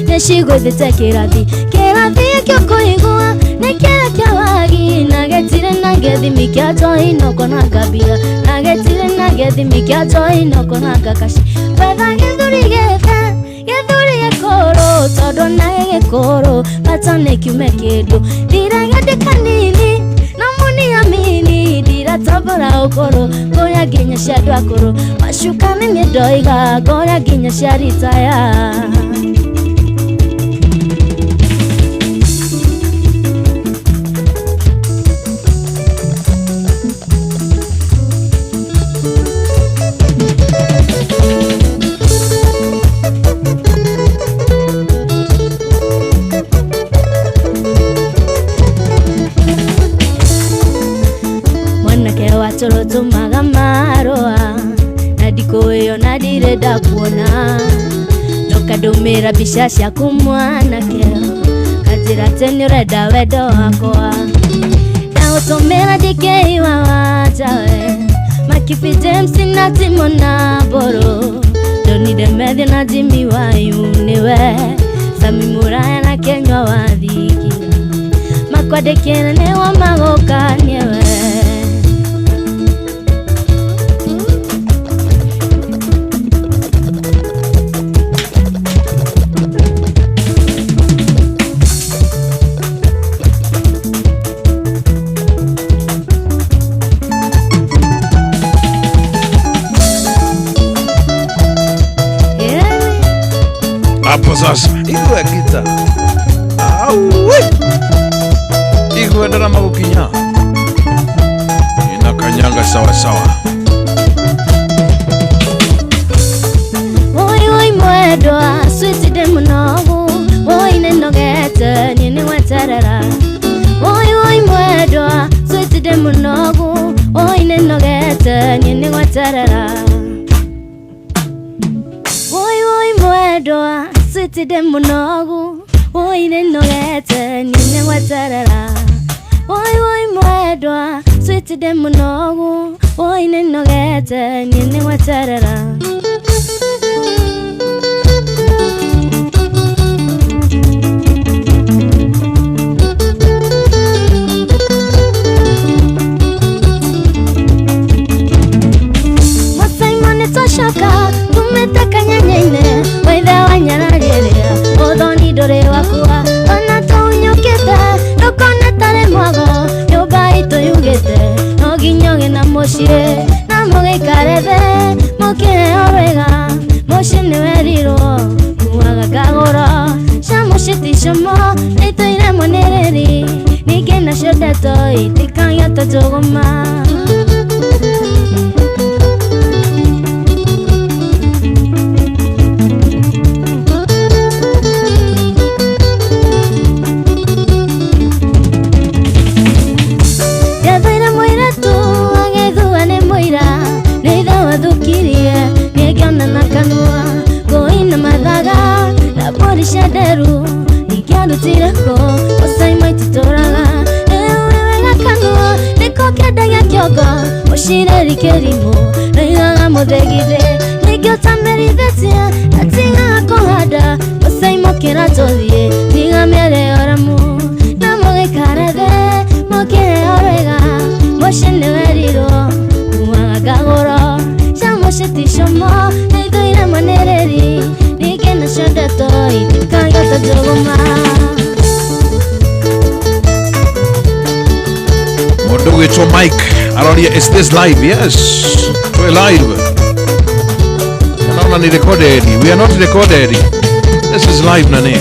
Neshigo bitekerathi kyo koigua nekera kyawagi nagetire nagethi mikyato inoko nakabira nagetire nagethi mikyato inoko nakakashi baba genduri gekoro todo nae gekoro patane kiumekedo dira gade kanini namuni amini dira tabara okoro goya ginya shadwa koro mashukane nedoiga goya ginya sharitaya. Tumaga maroa nadikoyo nadireda kuona nokadumira bishasha kumwana keo kazira teni reda wedo wakoa na utomera dikei wawajawe makifi jemsi natimona boro donide medhi najimi wayuniwe samimuraya na kenywa wadhiki makwadekene newa magoka nyewe. Hapo sasa iwe gita iwe drama ukinya inakanyanga sawa. Oi mwedoa sweet demonogu oi nenogete nini wetarara oi mwedoa sweet demonogu oi nenogete nini wetarara oi mwedoa sweet demonogu oi nenogete nini wetarara oi mwedoa sweet demonogu oi nenogete nini wetarara. Shaka tumetaka nyenyeine waitha wanyararĩrĩa ũthoni ndũrĩ wakua ona tũnyũkĩte ndũkona tarĩ mwago nyũmba itũ yugĩte no nginya ũgĩe na mũciĩ na mũgĩikare thĩ mũkĩheo wega mũciĩ nĩwerirwo kuaga ngagũro cia mũciĩ ti camo nĩitũiremwo nĩ rĩri ningĩ nacio ndeto itikagĩa tũtũgũma. Shaderu nikiarutire ko osai maititoraga ewe wega kanua kyogo oshire likerimo naiga muthegide nikyo tamerithatia atinga kohada osaimo kiratothie niga mere oramu na mugikarede mokere orega moshene weriro mwagagoro shamosheti shomo naidoira manereri nikena shodetoi kangata jogoma Modo witwa Mike aroria is this live? Yes, we're live. Naona ni recorded. We are not recorded. This is live nani.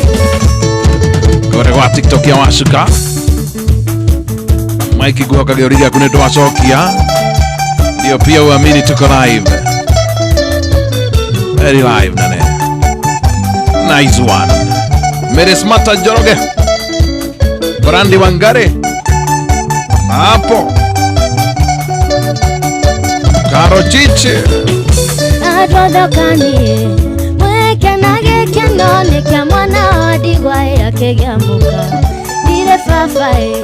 Kwa TikTok ya wasuka Mike guoka geuriria kuneto wacokia ndio pia uamini tuko live. Very live nani. Nice one. Meresmata Njoroge Brandi Wangare hapo Karo Chiche Adodokanie Mweke nage kendo Nikia mwana wadigwa ya kegiamuka Dire fafae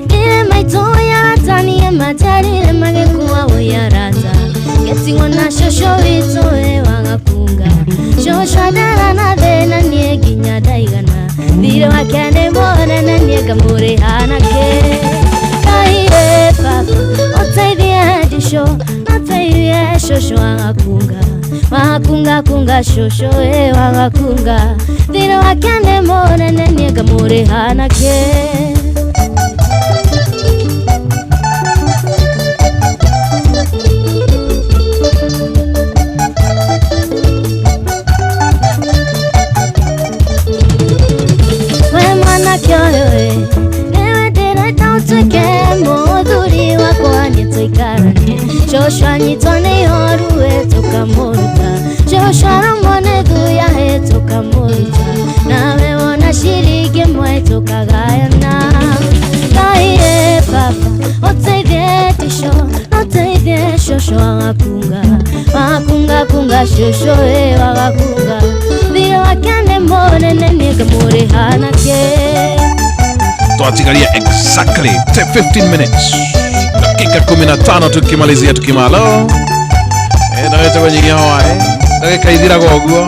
Dire maito ya ratani Matari magekuwa uyarata Geti wana shosho ito wangakunga Shosho adara na dena Nye ginya daigana Dire wakene mone na nye gamure hanake Kaire papa Otaidie disho Otaidie shosho wangakunga kunga shosho wangakunga Dire wakene mone na nye gamure hanake Joshua nitone yoruwe tukamuruta Joshua romone duya he tukamuruta Nawe wona shirige mwe tukagayana Kaire papa otaidie tisho Otaidie shosho wangakunga kunga shosho wangakunga Vile wakane mone neniga muri hanake Tuatigalia exactly 15 minutes dakika 15 tukimalizia tukimalo naweza kwenye nyawa dakika idhira goguo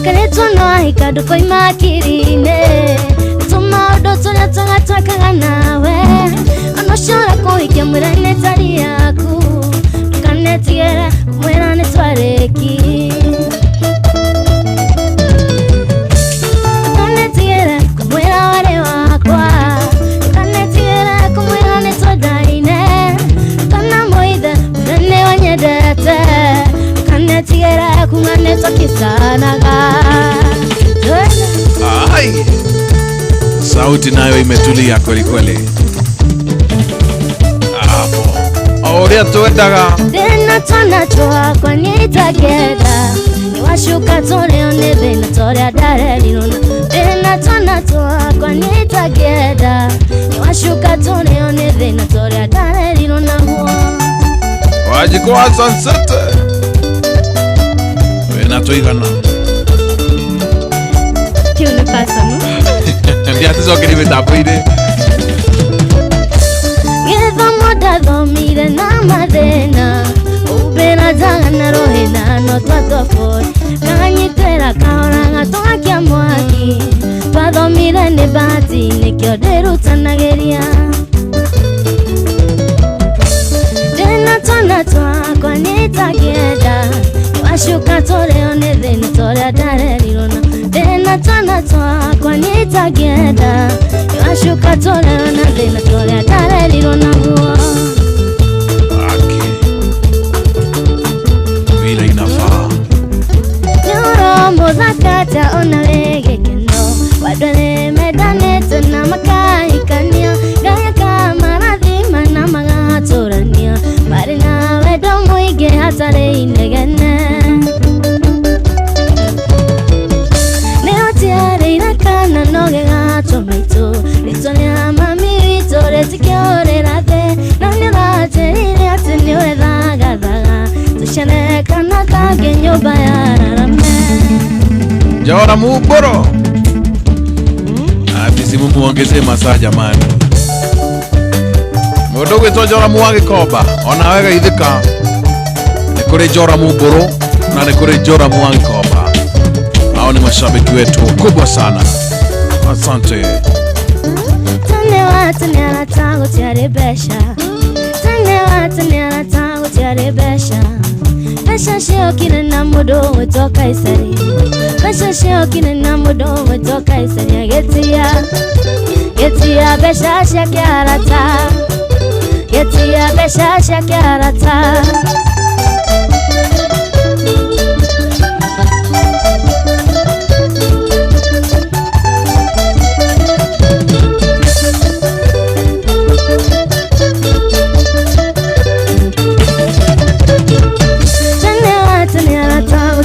Kaleto no hikadu koi makirine Tuma odo tonya tonga twakaga nawe Anoshora kuhikia mwirane tari yaku Tukanetigera mwirane twareki Tukanetigera kumwira wale wakwa Tukanetigera kumwirane twadaine Tukana moida mwirane wanyedete Tukanetigera kumwirane twakisanaga Ai sauti nayo imetulia kweli kweli hapo oria tuendaga Dena tona toa kwa nitageda Niwashuka tone one dena toria dare lirona Dena tona toa kwa nitageda Niwashuka tone one dena toria dare lirona huo Wajikuwa sunset Wena tuigana Kiune pasa no Ndiati soke ni metapuide Githa moda dhomire na madena Ubena zaga na rohena no twatofoi Kanyitera kahoranga twakia mwaki Twathomire ni bahati nikyo ndirutanageria Dena tona twakwa nitagienda Niwashuka toreo ni thina toria ndarerirona Dena tona twakwa nitagienda Niwashuka toreo na thina toria ndarerirona huo vile inafaa Nyoro muzakata ona wege keno Wadole medanete na makaikania Gaya kama radhima na magatorania Marina wedo muige hatare inegene Neo tiare irakana noge gato maito Litonia mami vitore tikiore rate Nani rate ili ati niwe dhaga dhaga Tushane kana kage nyoba ya rarame Jawara muboro Abisi muongeze masaa jamani Mundu gwitwo Joramu wa Gikoba ona wega ithika ni kuri Joramu Mburu na ni kuri Joramu wa Gikoba. Hao ni mashabiki wetu kubwa sana. Asante. Tane watu ni anatango tiarebesha. Tane watu ni anatango tiarebesha. Besha shio kine na mudo wetoka isari. Besha shio kine na mudo wetoka isari. Getia besha shakiarata. Getia besha shakiarata.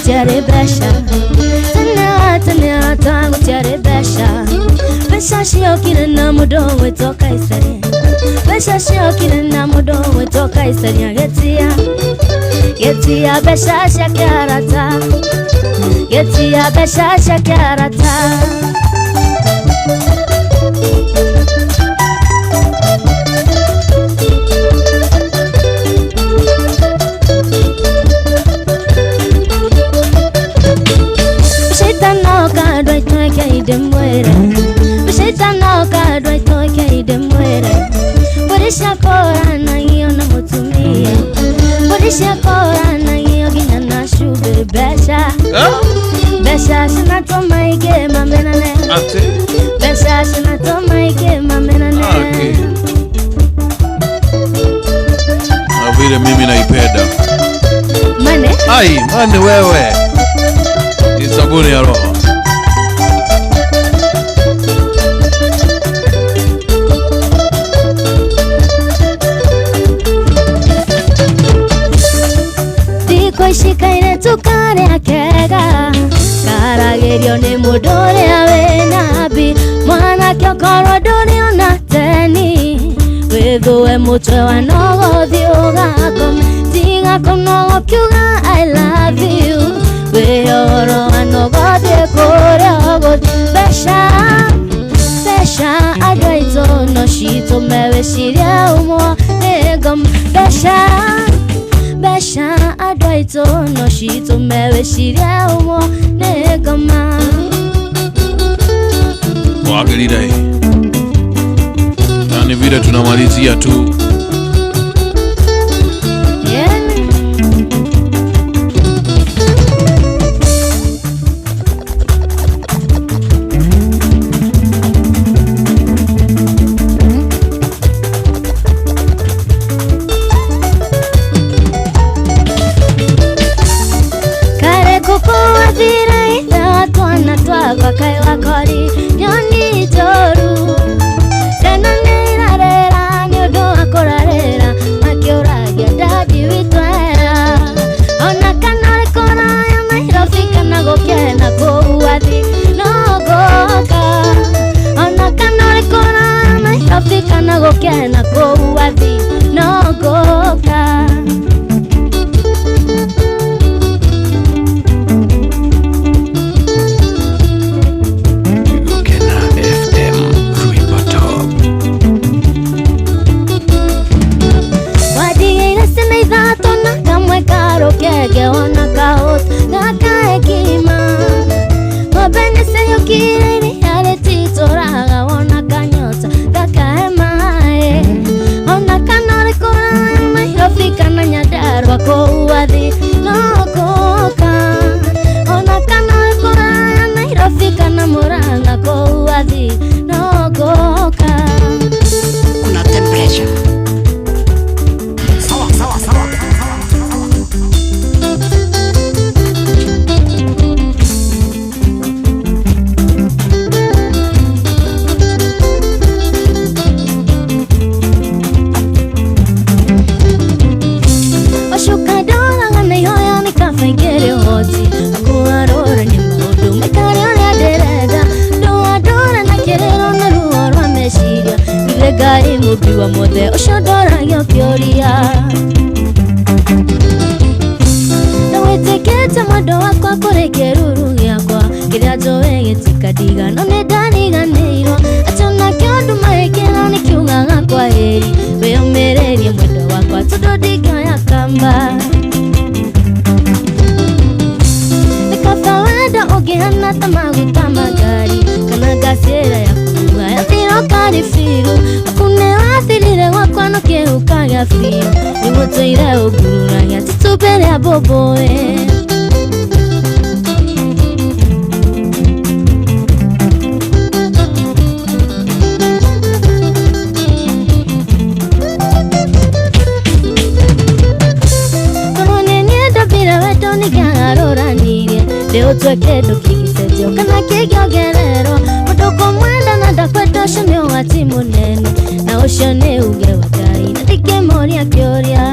Tiarebesha, tana tangu tiarebesha. Besha shio kine na mudo wetoka isari. Besha shio kine na mudo wetoka isari. Getia besha shakiarata. Getia besha shakiarata. Shakora na hiyo na mutumia. Bodi shakora na hiyo gina na shubi besha. Besha shina toma ike mamenane. Besha shina toma ike mamenane. Na vile mimi naipenda. Mane? Ai, mane wewe. Ni sabuni ya roho. Shikaire tukare akega karagerio ni mudore awenabi mwana kyokoro dore onateni wethuwe mutwe wa nogo thiugakom tiga konogo kiuga I love you weoro anogo thiekore besha besha adwaito no shito meweshiria umo negom besha besha adwaito no shito meweshiria umo negoma. Wagelida hii yani vile tunamalizia tu. Wakai wakori nyoni toru tena nera rera nyodo akorarera makiuragia dadi witwera ona kana kona ya Nairobi kana gokena kuwathi no goka ona kana kona ya Nairobi kana gokena kuwathi no goka. Kege wana kaos gaka ekima wabene seyo kireni hale titoraga wana kanyota gaka emae ona kanore kora Nairobi kana nyadaro wako uwadhi no koka ona kanore kora Nairobi kana Murang'a ko uwadhi no koka. Kuna temperature. Sawa sawa sawa. Gai mubiwa mothe oshodora yokioria na wetekete modo wakwa kurekeruru yakwa kirajo egetika diga no nedani ganeiro atona kyodu maekera ni kiuga Ngiugaga kwa heri wĩyũmĩrĩrie mwendo wakwa tondũ ndingĩoya kamba. Kaba wenda ũngĩhana ta maguta magari kana ngasi ĩrĩa ya kũruga yathira ũkaribiru akune wathirire gwakwa no kĩhuka gĩa biũ nĩguo tũire ũngururagia tũtumbĩ rĩa mbũmbũĩ. Utwe kĩndũ kĩgicenjio kana kĩngĩongererwo mũndũ kũmwenda na ndakwenda ũcio nĩ ũgwati mũnene na ũcio nĩ uge wa Ngai na ndingĩmũria kĩũria.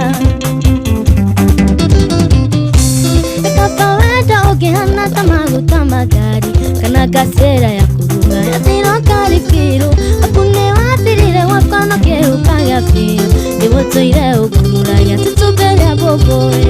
Kaba wenda ũngĩhana ta maguta magari kana ngasi ĩrĩa ya kũruga yathira ũkaribiru akune wathirire gwakwa no kĩhuka gĩa biũ nĩguo tũire ũngururagia tũtumbĩ rĩa mbũmbũĩ.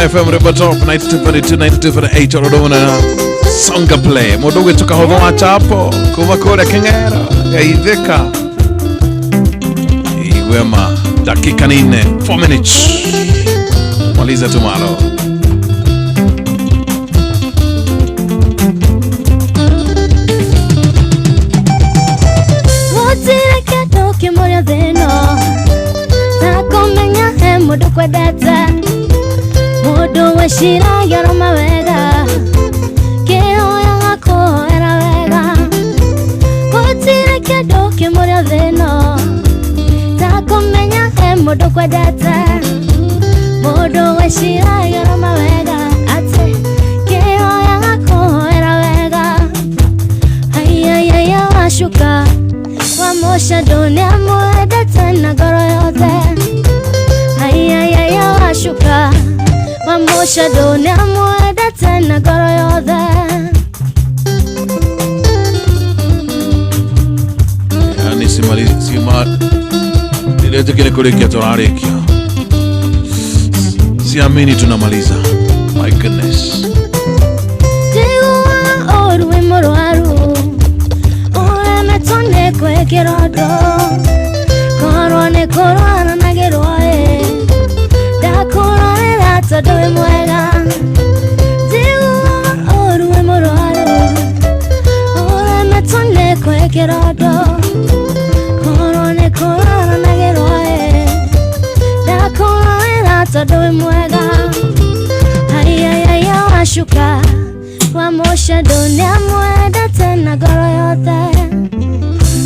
FM Top 92.2 92.8 Rodona Songa Play Modogo tuka hodho achapo Kuva kore kengero Gaitheka Igwema dakika 4 minutes Maliza tomorrow Wotire keto kimoria dheno Takomenya he modo kwedete Modo weshira yaro mawega Keoya ngako era wega Wotire kedo kimoria dheno Takomenya he modo kwedete Modo weshira yaro mawega Ate keoya ngako era wega Hayaya washuka Wamosha dunia mwedete na goro yote Hayaya washuka Wamosha dunia mwedete na goro yote Yani sima Nileto kile kulikia tonarekia Siamini tunamaliza My goodness Tiwa orwe moroaru Ore metone kwe kirodo Korone korona nageroe Dakoroe rato doe mwega Tiwa orwe moroaru Ore metone kwe kirodo Korone korona nageroe Dakoroe rato doe mwega Hayaya washuka Wamosha dunia mweda tena goro yote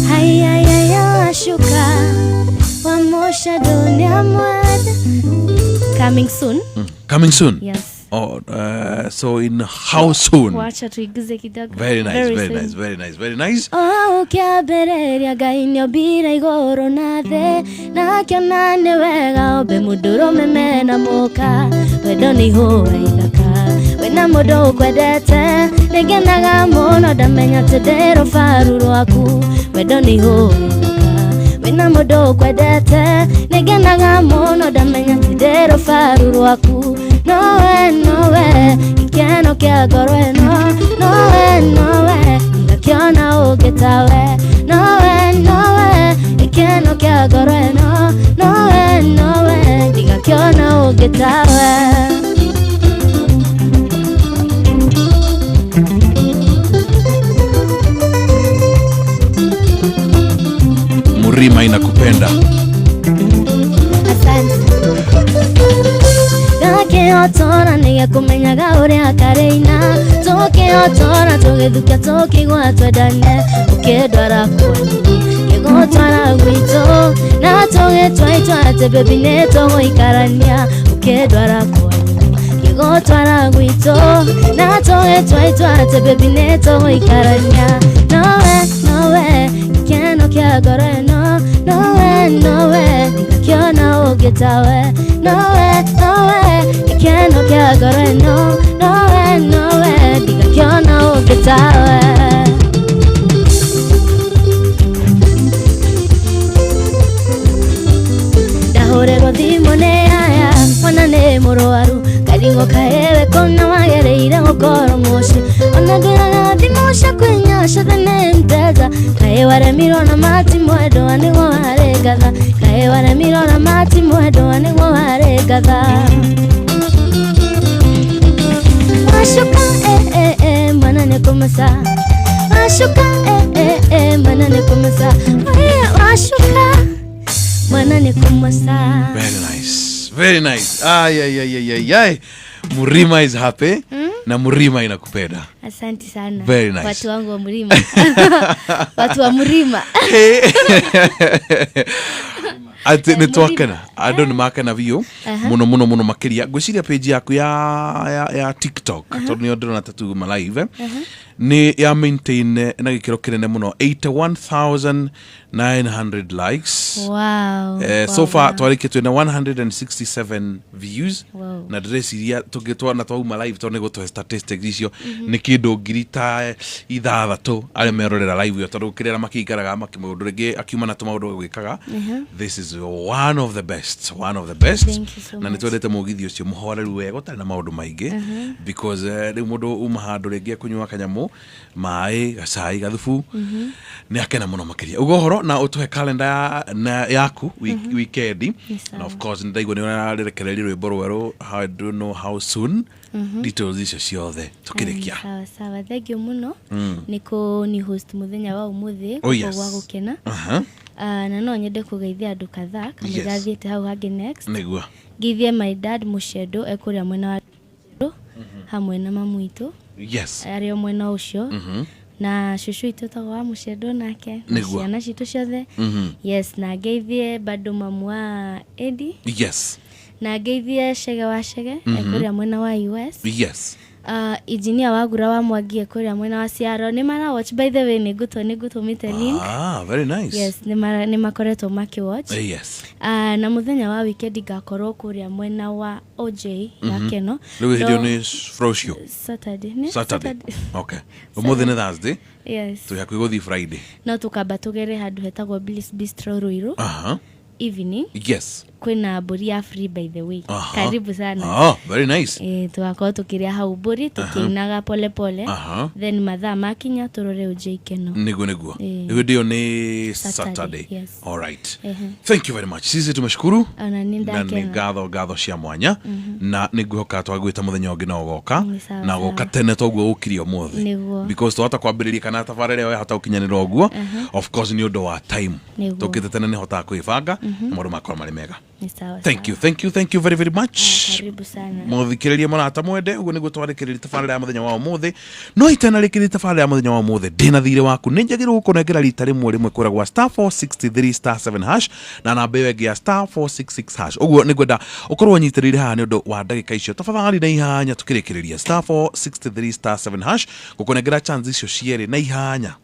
Hayaya washuka Wamosha dunia mweda Coming soon? Coming soon? Yes. Oh, so in how soon? Wacha tuiguze kidogo. Very nice, very nice, very nice, very nice. Oh, kia bereria gainyo bira igoro na the Na kia nane wega obe muduro memena moka Wedo ni hoa idaka Wena mudo kwedete Negenaga mono damenya tedero faruru aku Wedo ni hoa idaka wina mudo kwedete negenaga muno damenya tidero faru rwaku nowe ikeno kya gorwe nowe ngakiona ogetawe nowe ikeno kya gorwe nowe ngakiona ogetawe Murima inakupenda. Asante. Gake otora nige kumenyaga uria kareina toke otora tugithukia tukigwa twendane ukendwara kwani kigotwara gwito na tugitwaitwa te baby neto goikarania ukendwara kwani kigotwara gwito na tugitwaitwa te baby neto goikarania nowe keno kya goreno nowe kiona ogetawe nowe keno kya goreno nowe kiona ogetawe dahorero dimone aya wana ne moroaru karingo kaewe kona magereire ngokoro moshi onagira dimosha kwenyasha dane mteza kaeware mirona mati mwedo aningo haregatha kaeware mirona mati mwedo aningo haregatha washuka manane kumasa washuka manane kumasa washuka manane kumasa. Very nice. Ay. Murima is happy. Na Murima inakupenda. Asante sana. Very nice. Watu wangu wa Murima. Watu wa Murima. Ati netwakana ando ni makana vio muno makiria gwiciria page yaku ya TikTok tondu ni ndona tatu ma live ni ya maintain na gikiro kinene muno 81,900 likes. Wow. So far twarikitwe na 167 views na dressiria tugitwa na twauma live tondu gutwe statistics icio ni kindu ngirita ithathatu ale merorera live yo tondu kirera makigaraga makimundu ringi akiuma na tumaundu gwikaga. This is one of the best. Na nitwendete mugithio ucio muhoreru wega utari na maundu maingi because ri mundu umahandu ringi kunywa kanyamu mai gacai gathufu ni akena muno makiria ugohoro na utuhe calendar yaku weekend and of course ndaigwa ni urarekereri rwimbo rweru I don't know how soon details icio ciothe tukirikia sawa thank you muno niko ni host muthenya wa umuthi kwa gukena na no nyende kugeithia andu kadhaa kama gathiete hau hangi next nigua githie my dad Mushedo ekuria mwena wa hamwe na mamu itu ario mwena ucio na shushu itotago wa Mushedo nake ciana citu ciothe na geithie bado mamu wa Edi na geithie Shege wa Shege ekuria mwena wa US engineer wagura wa Mwangi ekuria mwena wa Ciaro ni mara watch by the way ni gutumite link very nice ni makoretwo maki watch na muthenya wa weekend gakorwo kuria mwena wa OJ ya Keno leo ni Frocio Saturday okay umuthi ni Thursday tu yakuguthi Friday no tukamba tugere handu hetagwo Bliss Bistro Ruiru evening kwina mburi ya free by the way karibu sana very nice tugakorwo tukiria hau mburi tukinaga pole then mathaa makinya turore UJ Keno niguo ndio ni Saturday all right thank you very much sisi tumeshukuru na ni gatho cia mwanya na niguoka twagwita muthenya ungi no goka na goka tene toguo ukirio muthi because twata kwambiriria kana tabarere yo hata ukinyanira oguo of course ni undu wa time tukite tene ni hota kuibanga maundu makwa mari mega thank you very much karibu sana muthikiririe marata mwende uguo niguo twarikiriria tabarere ya muthenya wa umuthi no itana rikiriria tabarere ya muthenya wa umuthi ndina thire waku ninjagirwo gukonengera rita rimwe kuragwa *463 *7# na namba iyo ya *466# uguo nigwenda ukorwo nyitirire haha ni undu wa ndagika icio tafadhali na ihanya tukirikiriria *463 *7# gukonengera chance icio ciere na ihanya